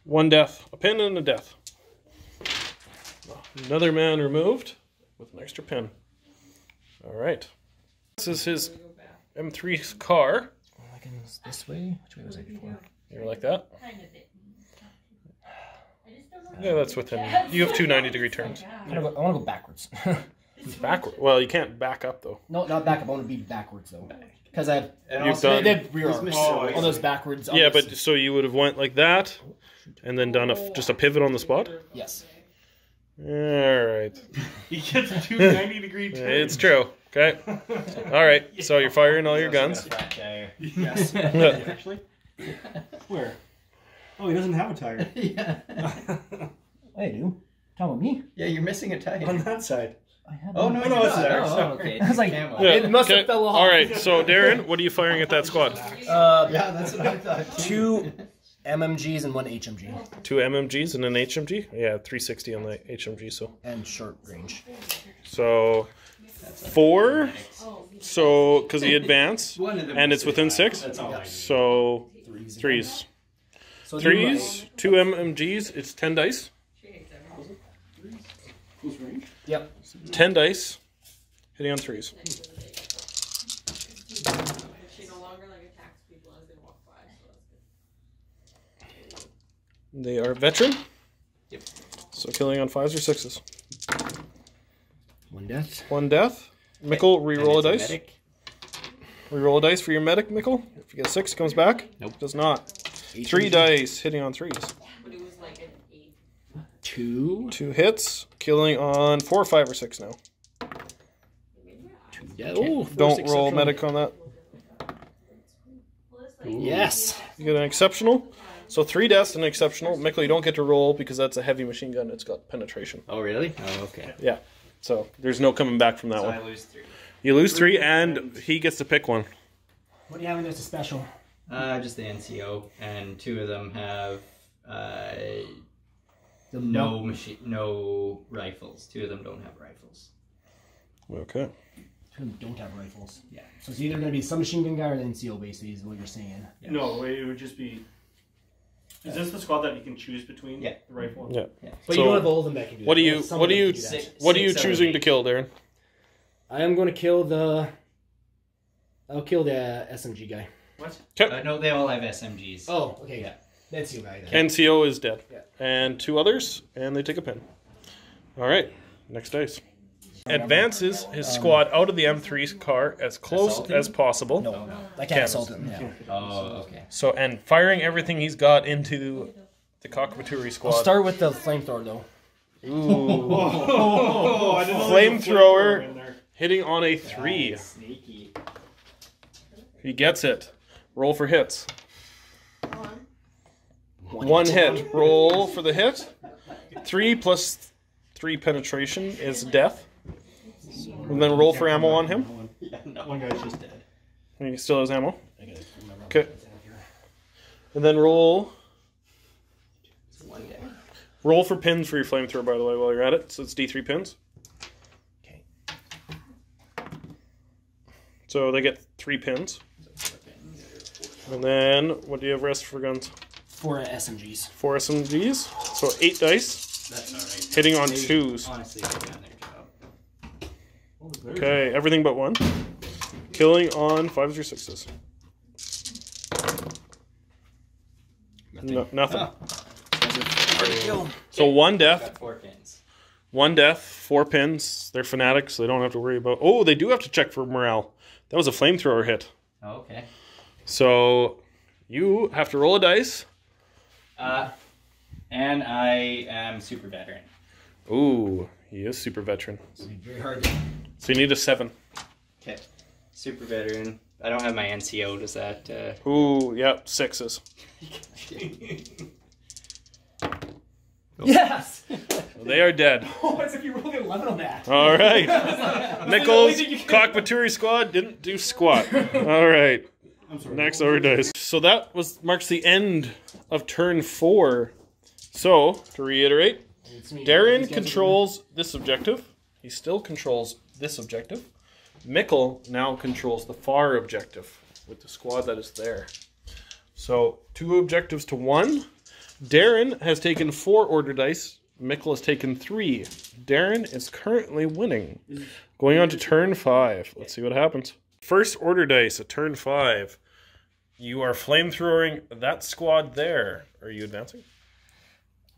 S1: 1 death. A pin and a death. Another man removed with an extra pin. All right. This is his M3 car.
S2: Like in this way? Which way was I before?
S1: You like that? Yeah, that's within. You have 2 90-degree turns.
S2: I want to go backwards.
S1: Backward. Well, you can't back up though.
S2: No, not back up. I want to be backwards though. Because
S1: You've done.
S2: they have rear arms. All those backwards.
S1: Yeah, but so you would have went like that, and then done just a pivot on the spot.
S2: Yes.
S1: All right.
S5: He gets 2 90-degree turns.
S1: It's true. Okay. All right. So you're firing all your guns.
S5: Yes. Actually? Where? Oh, he doesn't have a tire.
S3: Yeah.
S2: I do. Talking about me?
S3: Yeah, you're missing a tire.
S5: On that side.
S2: I have.
S3: Oh, no,
S5: no,
S3: you're
S5: it's
S3: not.
S5: there.
S3: Oh, okay.
S2: I was like,
S3: Camo.
S1: Yeah,
S2: it must
S1: okay.
S2: have fell off.
S1: All right. So Darren, what are you firing at that squad?
S3: Yeah, that's what I thought.
S2: 2 MMGs and 1 HMG.
S1: 2 MMGs and an HMG. Yeah, 360 on the HMG.
S2: And short range.
S1: So 4. So because he advanced, and it's within 6. So 3s.
S2: So
S1: 3s, 2 MMGs. It's 10 dice.
S2: Yep.
S1: 10 dice. Hitting on 3s.
S6: She no longer attacks people as they walk by, so that's good.
S1: They are veteran.
S3: Yep.
S1: So killing on 5s or 6s.
S2: 1 death.
S1: 1 death. Mikkel, reroll a dice.
S3: Medic.
S1: Reroll a dice for your medic, Mikkel. If you get a 6, it comes back.
S3: Nope.
S1: Does not. 3 dice, hitting on 3s.
S6: But it was like an 8.
S2: 2.
S1: 2 hits, killing on 4, 5, or 6 now.
S2: 2 death. Oh,
S1: Don't roll medic on that.
S2: Yes.
S1: You get an exceptional. So 3 deaths and an exceptional. Mikkel, you don't get to roll because that's a heavy machine gun. It's got penetration.
S3: Oh, really? Oh, okay.
S1: Yeah. So there's no coming back from that
S3: So
S1: one.
S3: I lose 3.
S1: You lose 3, and he gets to pick one.
S2: What do you have in this special?
S3: Just the NCO, and 2 of them have
S2: The
S3: no rifles. 2 of them don't have rifles.
S1: Okay.
S2: 2 don't have rifles. Yeah. So it's either going to be submachine gun guy or the NCO, basically, is what you're saying.
S3: Yeah.
S5: No, it would just be... Is this the squad that you can choose between?
S3: Yeah.
S5: The rifle?
S1: Yeah.
S2: But
S1: So,
S2: you don't have all of them that can do
S1: What
S2: that.
S1: do you?
S2: Some
S1: What
S2: of
S1: do
S2: them
S1: you?
S2: can do that.
S1: What are you
S3: 6, 7,
S1: choosing
S3: 8.
S1: to kill, Darren?
S2: I am going to kill the... I'll kill the SMG guy.
S5: What?
S1: Okay.
S3: No, they all have SMGs.
S2: Oh, okay, yeah. The NCO guy then.
S1: NCO is dead.
S2: Yeah.
S1: And 2 others, and they take a pin. All right. Next dice. Advances his squad out of the M3's car as close
S3: Assaulting?
S1: as possible.
S2: No, I can't
S1: Can't.
S2: assault him. Yeah.
S3: Oh, okay.
S1: So, and firing everything he's got into the Cockmatoorie squad.
S2: I'll start with the flamethrower, though.
S1: Ooh.
S5: Oh, I didn't know there was a
S1: Flamethrower.
S5: in there.
S1: Hitting on a 3.
S3: Sneaky.
S1: He gets it. Roll for hits.
S6: One.
S1: 1 hit. Roll for the hit. 3 plus 3 penetration is death. And then roll for ammo on him.
S3: Yeah, no.
S5: One guy's just dead.
S1: And he still has ammo. Okay. And then roll.
S3: It's 1 day.
S1: Roll for pins for your flamethrower, by the way, while you're at it. So it's D3 pins.
S2: Okay.
S1: So they get 3 pins. And then, what do you have rest for guns?
S2: 4 SMGs.
S1: 4 SMGs. So 8 dice.
S3: That's alright.
S1: Hitting on 2s.
S3: Honestly, they've done their job.
S1: Okay, everything but 1. Killing on 5s or 6s.
S2: Nothing.
S1: No, nothing.
S3: Oh.
S1: So one death.
S3: Got 4 pins.
S1: 1 death, 4 pins. They're fanatics, so they don't have to worry about... Oh, they do have to check for morale. That was a flamethrower hit.
S3: Oh, okay.
S1: So you have to roll a dice.
S3: And I am super veteran.
S1: Ooh, he is super veteran.
S2: It's gonna be very hard.
S1: So you need a 7.
S3: Okay. Super veteran. I don't have my NCO. Does that...
S1: Ooh, yeah, 6s.
S2: Yes!
S1: They are dead.
S2: Oh, as if you rolled an 11 on that.
S1: All right. Mikkel's Cockbaturi squad didn't do squat. All right.
S4: I'm sorry.
S1: Next order dice. So that marks the end of turn 4. So, to reiterate, Darren controls this objective. He still controls this objective. Mikkel now controls the far objective with the squad that is there. So, 2 objectives to 1. Darren has taken 4 order dice. Mikkel has taken 3. Darren is currently winning. Going on to turn 5. Let's see what happens. First order dice at turn 5. You are flamethrowing that squad there. Are you advancing?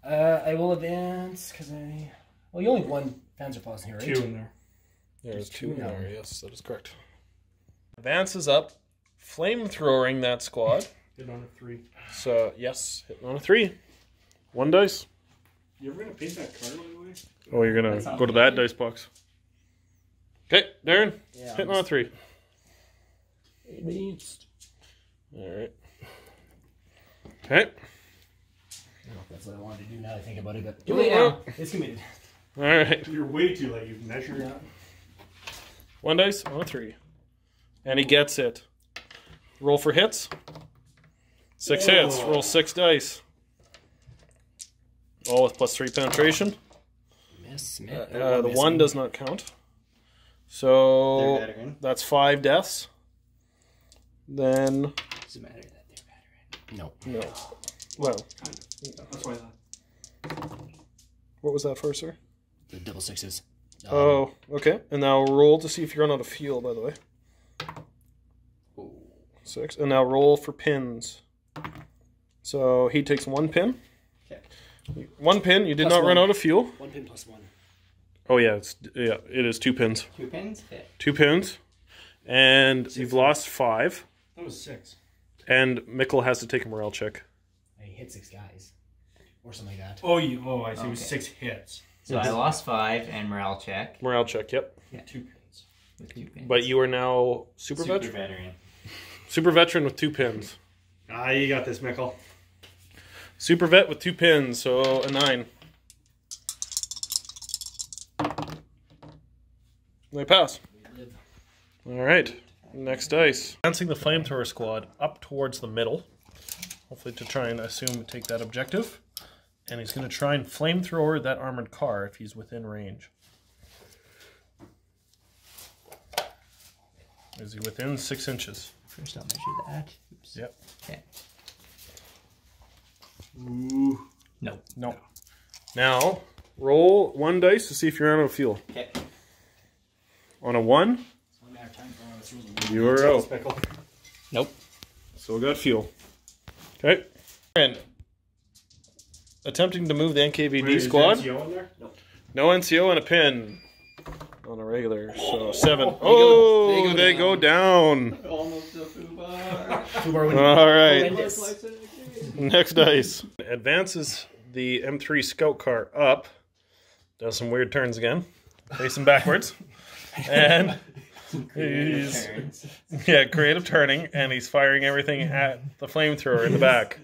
S2: I will advance because I. Well, you only have 1 Panzerfaust here, right?
S4: 2 in there.
S1: There's 2 in
S2: now.
S1: there. Yes, that is correct. Advances up, flamethrowing that squad.
S4: Hit on a 3.
S1: So, yes, hitting on a 3. 1 dice.
S4: You ever gonna paint that card, by the way?
S1: Oh, you're going to go to that dice box. Okay, Darren, hitting on a 3.
S2: Advanced.
S1: Alright. Okay.
S2: I don't know if that's what I wanted to do now that I think about it, but do it now. It's committed.
S1: Alright.
S4: You're way too late. You've measured.
S2: Yeah.
S1: 1 dice on a 3. And he gets it. Roll for hits. 6 hits. Roll 6 dice. All with +3 penetration.
S2: Miss.
S1: The 1 does not count. So
S3: They're veteran.
S1: that's 5 deaths. Then
S3: Doesn't matter that they're veteran.
S2: No.
S1: no. Well,
S4: That's why I thought.
S1: what was that for, sir?
S2: The double 6s.
S1: Oh, okay. And now roll to see if you run out of fuel, by the way. 6. And now roll for pins. So he takes 1 pin.
S3: Okay.
S1: 1 pin. You did
S2: Plus
S1: not run
S2: 1.
S1: out of fuel.
S2: 1 pin plus 1.
S1: Oh yeah, it is 2 pins.
S3: 2 pins? Okay.
S1: 2 pins. And you've lost 5.
S4: That was 6.
S1: And Mikkel has to take a morale check.
S2: I hit 6 guys. Or something like that.
S4: Oh, I see. It was
S3: Okay.
S4: 6 hits.
S3: So I lost 5 and morale check.
S1: Morale check, yep.
S4: 2 pins.
S3: With 2 pins.
S1: But you are now super
S3: super
S1: veteran.
S3: veteran.
S1: Super veteran with 2 pins.
S4: Ah, you got this, Mikkel.
S1: Super vet with 2 pins, so a 9. They pass. All right, next dice. Advancing the flamethrower squad up towards the middle, hopefully to try and take that objective. And he's going to try and flamethrower that armored car if he's within range. Is he within 6 inches?
S3: First I'll measure that. Oops.
S1: Yep.
S3: Okay.
S4: Ooh.
S3: No.
S1: No. Now, roll 1 dice to see if you're out of fuel.
S3: Okay.
S1: On a 1,
S2: It's only a matter of time for us rules.
S1: you are out.
S4: Mikkel.
S3: Nope.
S1: So we got fuel. Okay. And attempting to move the NKVD
S4: Wait, is
S1: squad.
S4: NCO in there?
S1: No NCO and a pin on a regular. So 7.
S2: They
S1: Oh,
S2: go
S1: they go down.
S3: Almost a foobar.
S2: Fubar winning.
S1: All right.
S2: Horrendous.
S1: Next dice. Advances the M3 scout car up. Does some weird turns again. Facing backwards. And he's creative turning, and he's firing everything at the flamethrower in the back.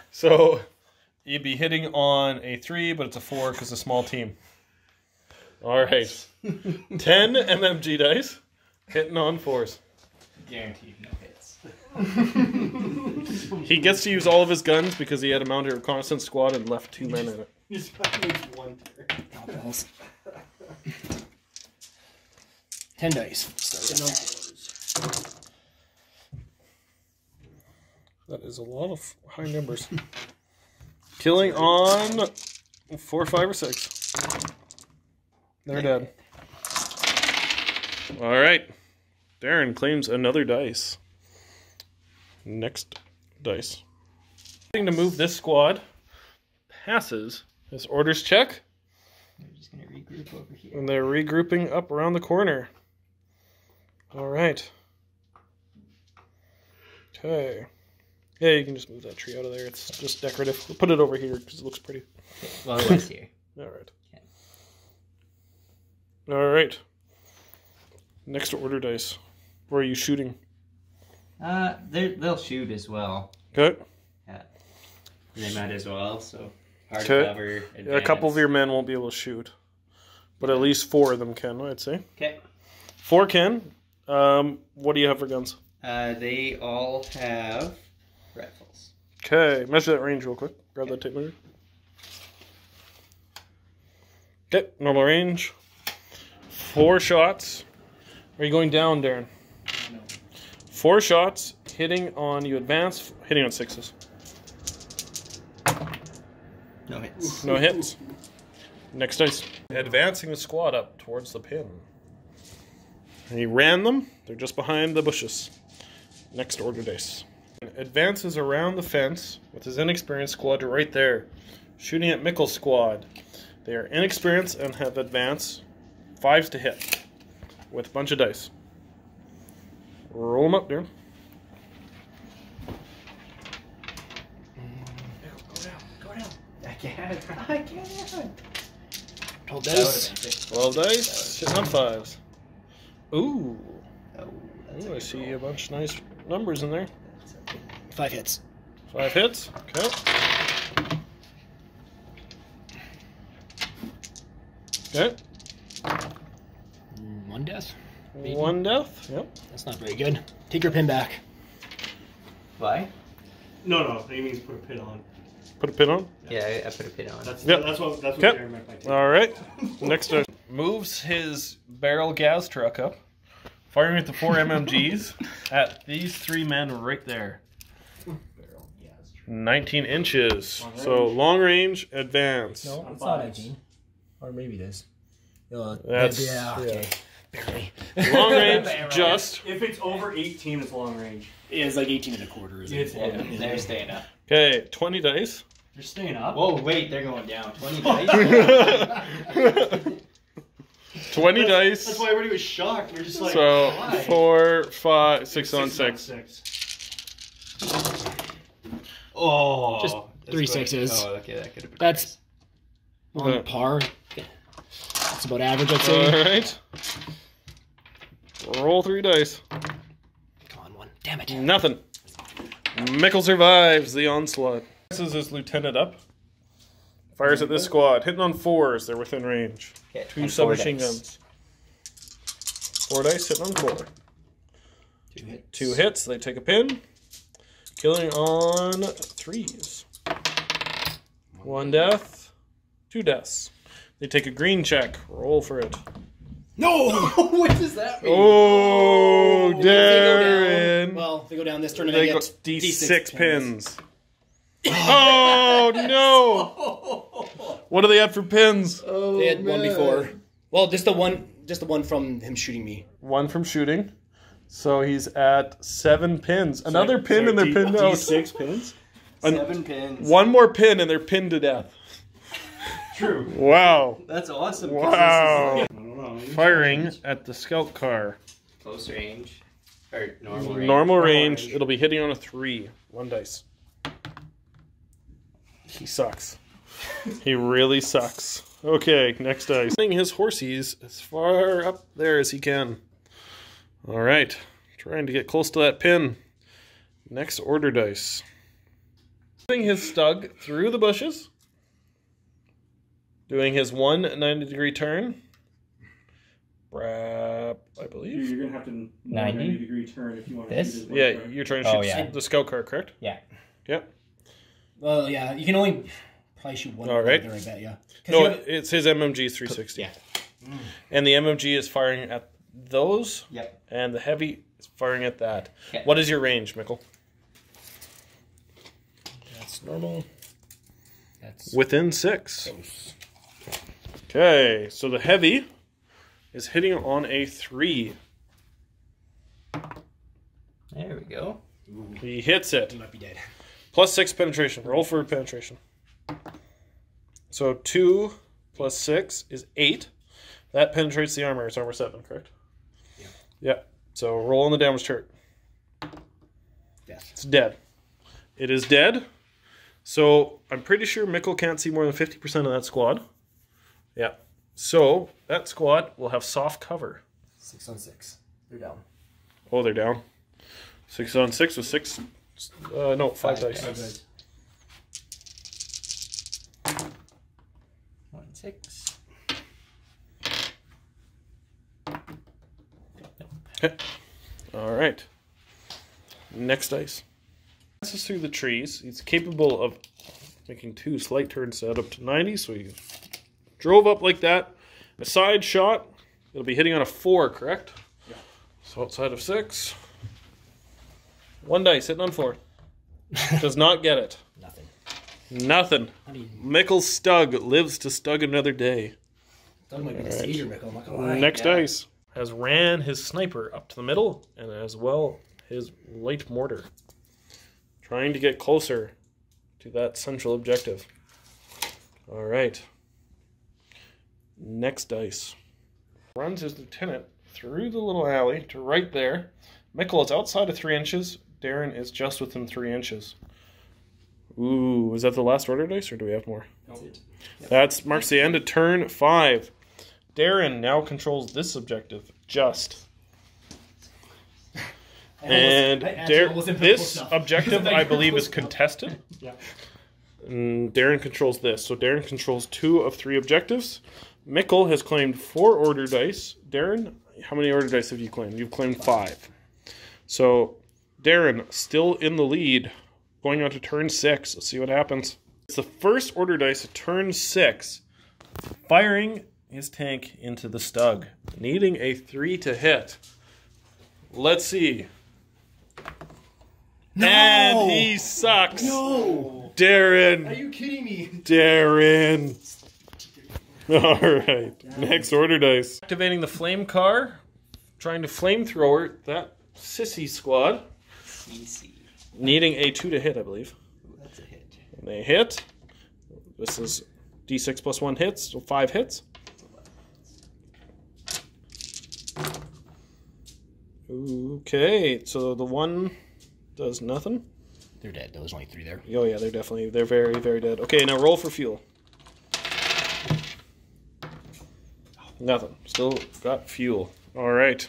S1: So you'd be hitting on a 3, but it's a 4 because it's a small team. All right, 10 MMG dice, hitting on 4s.
S3: Guaranteed no hits.
S1: He gets to use all of his guns because he had a mounted reconnaissance squad and left 2 men in it.
S4: He's fucking 1 turn.
S2: Top balls. 10 dice.
S1: That is a lot of high numbers. Killing on 4, 5, or 6. They're dead. All right. Darren claims another dice. Next dice. To move this squad passes his orders check.
S3: We're just gonna regroup over here.
S1: And they're regrouping up around the corner. All right. Okay. Yeah, you can just move that tree out of there. It's just decorative. We'll put it over here because it looks pretty.
S3: Okay, well, it was here.
S1: All right.
S3: Okay.
S1: All right. Next order dice. Where are you shooting?
S3: They'll shoot as well.
S1: Okay.
S3: Yeah. They might as well, so hard
S1: Okay.
S3: cover.
S1: Yeah, a couple of your men won't be able to shoot. But at least 4 of them can, I'd say.
S3: Okay.
S1: 4 can. What do you have for guns?
S3: They all have rifles.
S1: Okay, measure that range real quick. Grab that tape measure. Okay, normal range. 4 shots. Are you going down, Darren?
S2: No.
S1: 4 shots, hitting on, you advance, hitting on 6s.
S3: No hits.
S1: No hits. Next dice. Advancing the squad up towards the pin. He ran them. They're just behind the bushes. Next order dice. Advances around the fence with his inexperienced squad right there. Shooting at Mikkel's squad. They are inexperienced and have advanced 5s to hit. With a bunch of dice. Roll them up, Darren.
S3: Go down. I can't.
S2: 12
S3: That would've
S2: dice.
S3: been sick.
S1: 12 dice. Hitting on 5s. Ooh.
S3: Oh, that's
S1: Ooh,
S3: a
S1: I
S3: good
S1: see
S3: roll.
S1: a bunch of nice numbers in there.
S2: 5 hits.
S1: 5 hits. Okay. Okay.
S2: 1 death.
S1: 1 death. Yep.
S2: That's not very good. Take your pin back.
S3: Why?
S5: No, he means put a pin on.
S1: Put a pin on.
S3: Yeah, I put a pin on.
S5: That's
S1: Yep.
S5: that's what
S1: Yep.
S5: Darren meant by tape.
S1: All right. Next one. Moves his barrel gas truck up, firing with the 4 MMGs at these 3 men right there. 19 inches. So long range, advance.
S2: No,
S5: On
S2: it's not
S5: 5s.
S2: 19. Or maybe it is.
S1: That's
S2: yeah, okay. Barely.
S1: long range. Just
S5: If it's over 18, it's long range.
S2: It is like 18 and a quarter, is
S5: It's
S2: it?
S3: Yeah, they're staying up.
S1: okay. 20 dice.
S5: You're staying up.
S3: Whoa, wait, they're going down. 20 dice?
S1: 20 dice.
S5: That's why everybody was shocked. We're just like,
S1: So
S5: why?
S1: 4, 5, 6 on 6.
S5: Oh,
S2: Just
S5: that's
S2: 3
S5: good.
S2: sixes.
S3: Oh, okay, that could have been.
S2: That's on
S1: Okay.
S2: par. That's about average, I'd
S1: All
S2: say.
S1: right. Roll 3 dice.
S2: Come on, 1. Damn it.
S1: Nothing. Mikkel survives the onslaught. This is his lieutenant up. Fires at this squad. Hitting on 4s. They're within range.
S3: Okay,
S1: 2
S3: and 4
S1: submachine
S3: dice.
S1: guns. 4 dice hitting on 4.
S2: 2 hits.
S1: 2 hits. They take a pin. Killing on 3s. 1 death. 2 deaths. They take a green check. Roll for it.
S2: No!
S3: What does that mean?
S1: Oh,
S2: If they go down-
S1: Darren.
S2: Well, if they go down this turn and
S1: They
S2: I
S1: go
S2: get
S1: D6 pins. Oh, no. What do they have for pins?
S2: They had 1 before. Well, just the one from him shooting me.
S1: 1 from shooting. So he's at 7 pins. Another pin and they're pinned out.
S5: D6 pins?
S3: 7 pins.
S1: 1 more pin and they're pinned to death.
S5: True.
S1: Wow.
S3: That's awesome. 'cause
S1: Wow.
S5: I don't know.
S1: Firing at the scout car.
S3: this is close range. Or normal range.
S1: Normal range.
S5: range.
S1: It'll be hitting on a 3. 1 dice. He sucks. He really sucks. Okay, next dice. Hitting his horsies as far up there as he can. All right. Trying to get close to that pin. Next order dice. Hitting his stug through the bushes. Doing his 1 90-degree turn. I believe.
S5: You're going to have to
S3: 90?
S5: 90-degree turn if you want to
S3: This?
S5: shoot his
S1: Yeah,
S5: left, right?
S1: you're trying to shoot
S3: Oh, yeah.
S1: the scout car, correct?
S3: Yeah.
S1: Yep.
S2: Well, yeah, you can only probably shoot 1
S1: All right.
S2: there, I bet, yeah. 'Cause
S1: No,
S2: you have-
S1: it's his MMG 360.
S3: Yeah.
S1: And the MMG is firing at those,
S3: Yep.
S1: and the heavy is firing at that.
S3: Okay.
S1: What is your range, Mikkel?
S2: that's normal. That's
S1: Within 6.
S2: close.
S1: Okay, so the heavy is hitting on a 3.
S3: There we go.
S1: He hits it.
S2: He might be dead.
S1: Plus 6 penetration. Roll for penetration. So 2 plus 6 is 8. That penetrates the armor. It's armor 7, correct?
S2: Yeah.
S1: Yeah. So roll on the damage chart.
S2: Yes.
S1: It's dead. It is dead. So I'm pretty sure Mikkel can't see more than 50% of that squad. Yeah. So that squad will have soft cover.
S2: 6 on 6. They're down.
S1: Oh, they're down. 6 on 6 with 6. No, 5 dice.
S2: dice.
S3: 1, 6.
S1: Okay. All right. Next dice. Passes through the trees. He's capable of making 2 slight turns to add up to 90. So he drove up like that. A side shot. It'll be hitting on a 4, correct?
S2: Yeah.
S1: So outside of 6. 1 dice hitting on 4. Does not get it.
S2: Nothing.
S1: Nothing.
S2: I mean,
S1: Mikkel Stug lives to Stug another day.
S2: that might be the savior, Mikkel. I'm not gonna lie.
S1: Next dice has ran his sniper up to the middle and as well his light mortar. Trying to get closer to that central objective. All right. Next dice. Runs his lieutenant through the little alley to right there. Mikkel is outside of 3 inches. Darren is just within 3 inches. Ooh, is that the last order dice or do we have more?
S2: That's it.
S1: That marks the end of turn 5. Darren now controls this objective, just. And this objective, I believe, is contested.
S2: Yeah.
S1: And Darren controls this. So Darren controls 2 of 3 objectives. Mikkel has claimed 4 order dice. Darren, how many order dice have you claimed? You've claimed 5. So Darren, still in the lead, going on to turn 6. Let's see what happens. It's the first order dice of turn 6. Firing his tank into the Stug. Needing a 3 to hit. Let's see.
S2: No!
S1: And he sucks.
S2: No!
S1: Darren.
S2: Are you kidding me?
S1: Darren. All right. Next order dice. Activating the flame car. Trying to flamethrower that sissy squad.
S3: CC.
S1: Needing a 2 to hit, I believe.
S3: Ooh, that's a hit.
S1: And they hit. This is D6 plus 1 hits, so 5 hits. Okay, so the 1 does nothing.
S2: They're dead. There was only 3 there.
S1: Oh yeah, they're very, very dead. Okay, now roll for fuel. Nothing. Still got fuel. All right.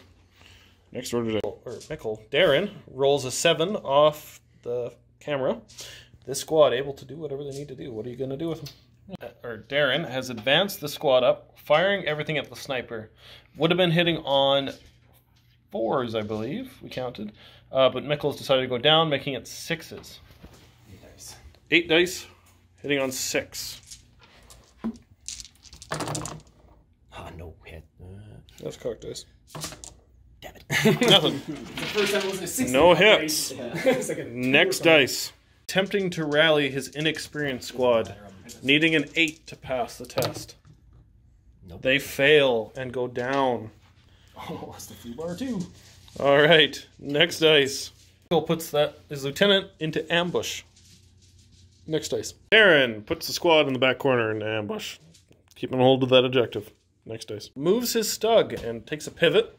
S1: Next order, or Mikkel. Darren rolls a 7 off the camera. This squad able to do whatever they need to do. What are you going to do with them? Or Darren has advanced the squad up, firing everything at the sniper. Would have been hitting on 4s, I believe, we counted. But Mikkel's decided to go down, making it 6s.
S2: 8 dice.
S1: 8 dice, hitting on 6.
S2: Ah, no hit.
S1: That's cocked dice.
S2: Damn it.
S1: Nothing.
S2: The first time it was a 6.
S1: No hits.
S2: Second.
S1: Next dice. Attempting to rally his inexperienced squad, needing an 8 to pass the test.
S2: Nope.
S1: They fail and go down.
S2: Oh, that's the free bar too.
S1: All right, next dice. Mikkel puts his lieutenant into ambush. Next dice. Darren puts the squad in the back corner in ambush, keeping hold of that objective. Next dice. Moves his Stug and takes a pivot,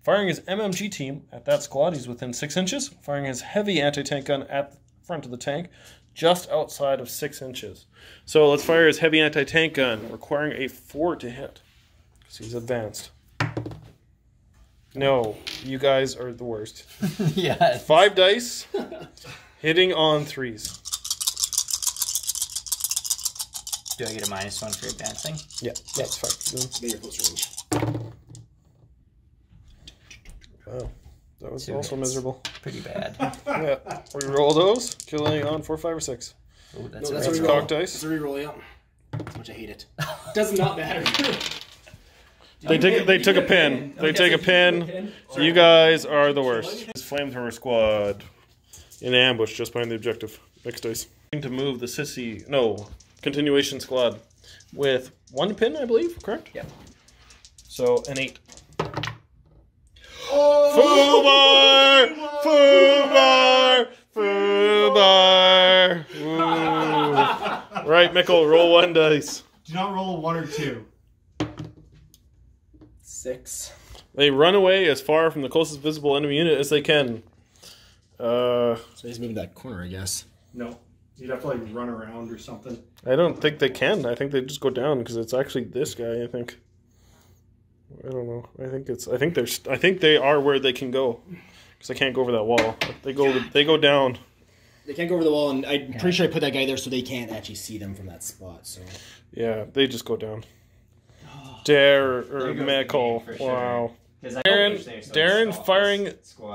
S1: firing his MMG team at that squad. He's within 6 inches. Firing his heavy anti-tank gun at the front of the tank, just outside of 6 inches. So let's fire his heavy anti-tank gun, requiring a 4 to hit, because he's advanced. No, you guys are the worst.
S3: Yeah.
S1: 5 dice, hitting on 3s.
S3: Do I get a -1 for advancing?
S1: Yeah, that's fine.
S2: They are close range.
S1: Wow, that was
S3: 2
S1: also
S3: hits.
S1: miserable.
S3: Pretty bad.
S1: Yeah, we roll those, killing on 4, 5, or 6.
S3: Oh, that's
S2: No,
S3: a
S2: that's
S1: That's
S2: a
S3: reroll.
S1: cocked
S2: It's
S1: dice.
S2: a reroll, yeah. That's much I hate it. Does not matter.
S1: They took a pin. They take a pin. You guys are the worst. This flamethrower squad in ambush just behind the objective. Next dice. To move the sissy, no, continuation squad with 1 pin, I believe, correct?
S2: Yep.
S1: So an 8. Fubar! Fubar! Fubar! Ooh. Right, Mikkel, roll 1 dice.
S5: Do not roll a 1 or 2.
S2: 6.
S1: They run away as far from the closest visible enemy unit as they can.
S2: So he's moving that corner, I guess.
S5: No. You'd have to like run around or something.
S1: I don't think they can. I think they just go down because it's actually this guy. I think. I don't know. I think they are where they can go because they can't go over that wall. They go down.
S2: They can't go over the wall, and I'm pretty sure I put that guy there so they can't actually see them from that spot. So
S1: Yeah, they just go down. Mikkel.
S3: For sure.
S1: Wow.
S3: Darren
S1: firing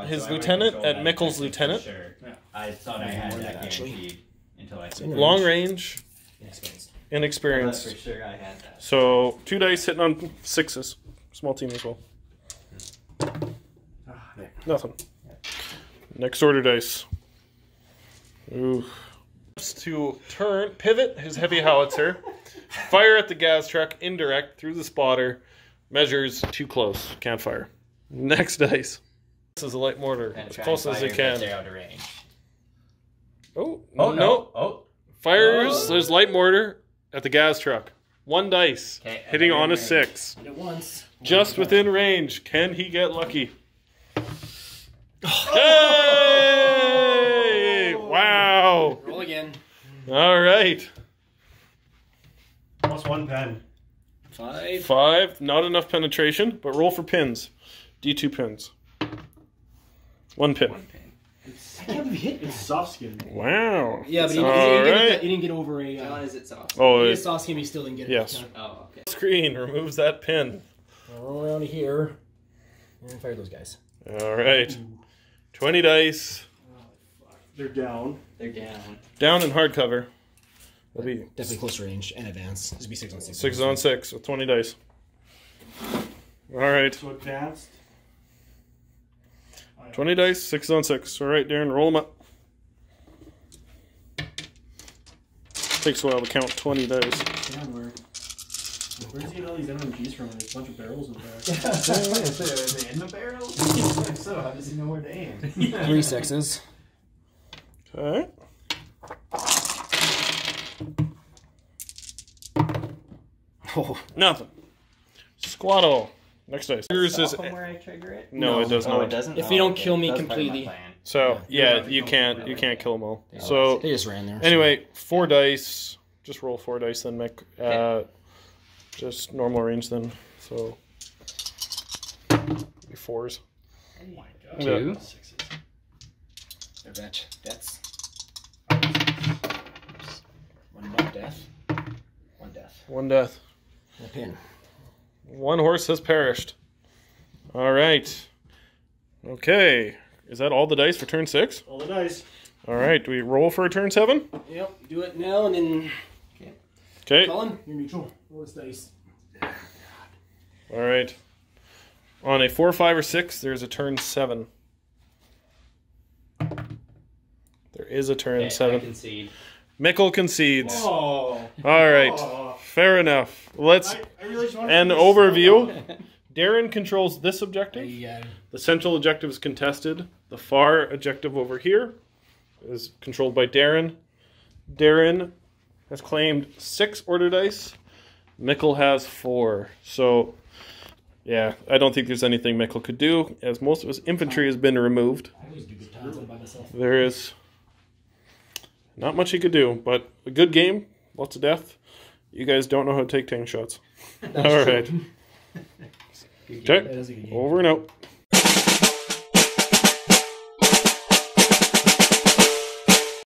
S1: his lieutenant at Mikkel's lieutenant.
S3: Sure. I thought I had that guaranteed until I said
S1: Long range,
S2: inexperienced.
S1: inexperienced.
S3: For sure I had that.
S1: So 2 dice hitting on 6s. Small team as well. Nothing. Next order dice. Ooh. To pivot his heavy howitzer, fire at the gas truck, indirect, through the spotter, measures too close, can't fire. Next dice. This is a light mortar,
S3: And
S1: as
S3: try
S1: close
S3: and
S1: as
S3: fire
S1: it
S3: that
S1: can.
S3: they're out of range.
S1: Oh,
S3: Oh,
S1: no.
S3: Oh.
S1: Fires, there's light mortar at the gas truck. 1 dice,
S3: Okay,
S1: hitting on a
S3: range.
S1: 6.
S2: Did it once.
S1: Just within range. Can he get lucky? Hey! Wow!
S2: Roll again.
S1: All right.
S5: Plus 1 pen.
S2: 5.
S1: 5, not enough penetration, but roll for pins. D2 pins. 1 pin.
S2: I can't believe he hit.
S5: It's soft skin.
S1: Wow.
S2: Yeah, but he didn't get over a.
S6: John, is it soft?
S1: Oh,
S2: He saw him, he still didn't get it.
S1: yes.
S6: Oh, okay.
S1: Screen removes that pin.
S2: Roll around here and fire those guys.
S1: All right. 20 dice.
S5: They're down.
S3: They're down.
S1: Down in hardcover. That'll be
S2: Definitely close range and advance. This would be 6 on 6.
S1: 6 on 6 with 20 dice. All right.
S5: So advanced.
S1: 20 dice, 6 on 6. All right, Darren, roll them up. Takes a while to count 20 dice.
S5: Damn, where's he get all these MMGs from? There's a bunch of barrels in there.
S3: Is it in the barrel? So how does he know where to aim?
S2: 3 6s.
S1: Okay.
S2: Oh.
S1: Nothing. Squaddle. Next dice. Yours is.
S3: Where I trigger it?
S1: No, it does
S3: Oh,
S1: not.
S3: it doesn't.
S2: If
S3: Oh,
S2: you don't
S3: okay.
S2: kill me
S3: That was part of my
S2: completely.
S3: plan.
S1: So yeah, you can't kill them all. So
S2: They just ran there.
S1: anyway, 4 dice. Just roll 4 dice then, Mick. Just normal range then. So 4s.
S5: Oh my god.
S3: 2.
S5: 6s.
S2: They're bet. Deaths. 1 death. 1 death.
S1: 1 death.
S2: And a pin.
S1: 1 horse has perished. All right. Okay. Is that all the dice for turn 6?
S5: All the dice.
S1: All right. Do we roll for a turn 7?
S2: Yep. Do it now and then.
S1: Okay.
S2: Colin, you're neutral. Roll this dice.
S1: All right. On a 4, 5, or 6, there's a turn 7. There is a turn
S3: Okay, I
S1: 7.
S3: concede.
S1: Mikkel concedes.
S5: Oh.
S1: All right.
S5: Oh.
S1: Fair enough. Let's.
S5: I really just wanted
S1: An
S5: to
S1: overview. Darren controls this objective.
S2: Yeah.
S1: The central objective is contested. The far objective over here is controlled by Darren. Darren has claimed 6 order dice. Mikkel has 4. So, yeah, I don't think there's anything Mikkel could do, as most of his infantry has been removed.
S2: I always do good times all by myself.
S1: There is not much he could do, but a good game, lots of death. You guys don't know how to take tank shots. All right.
S2: That
S1: Okay,
S2: is a good game.
S1: over and out.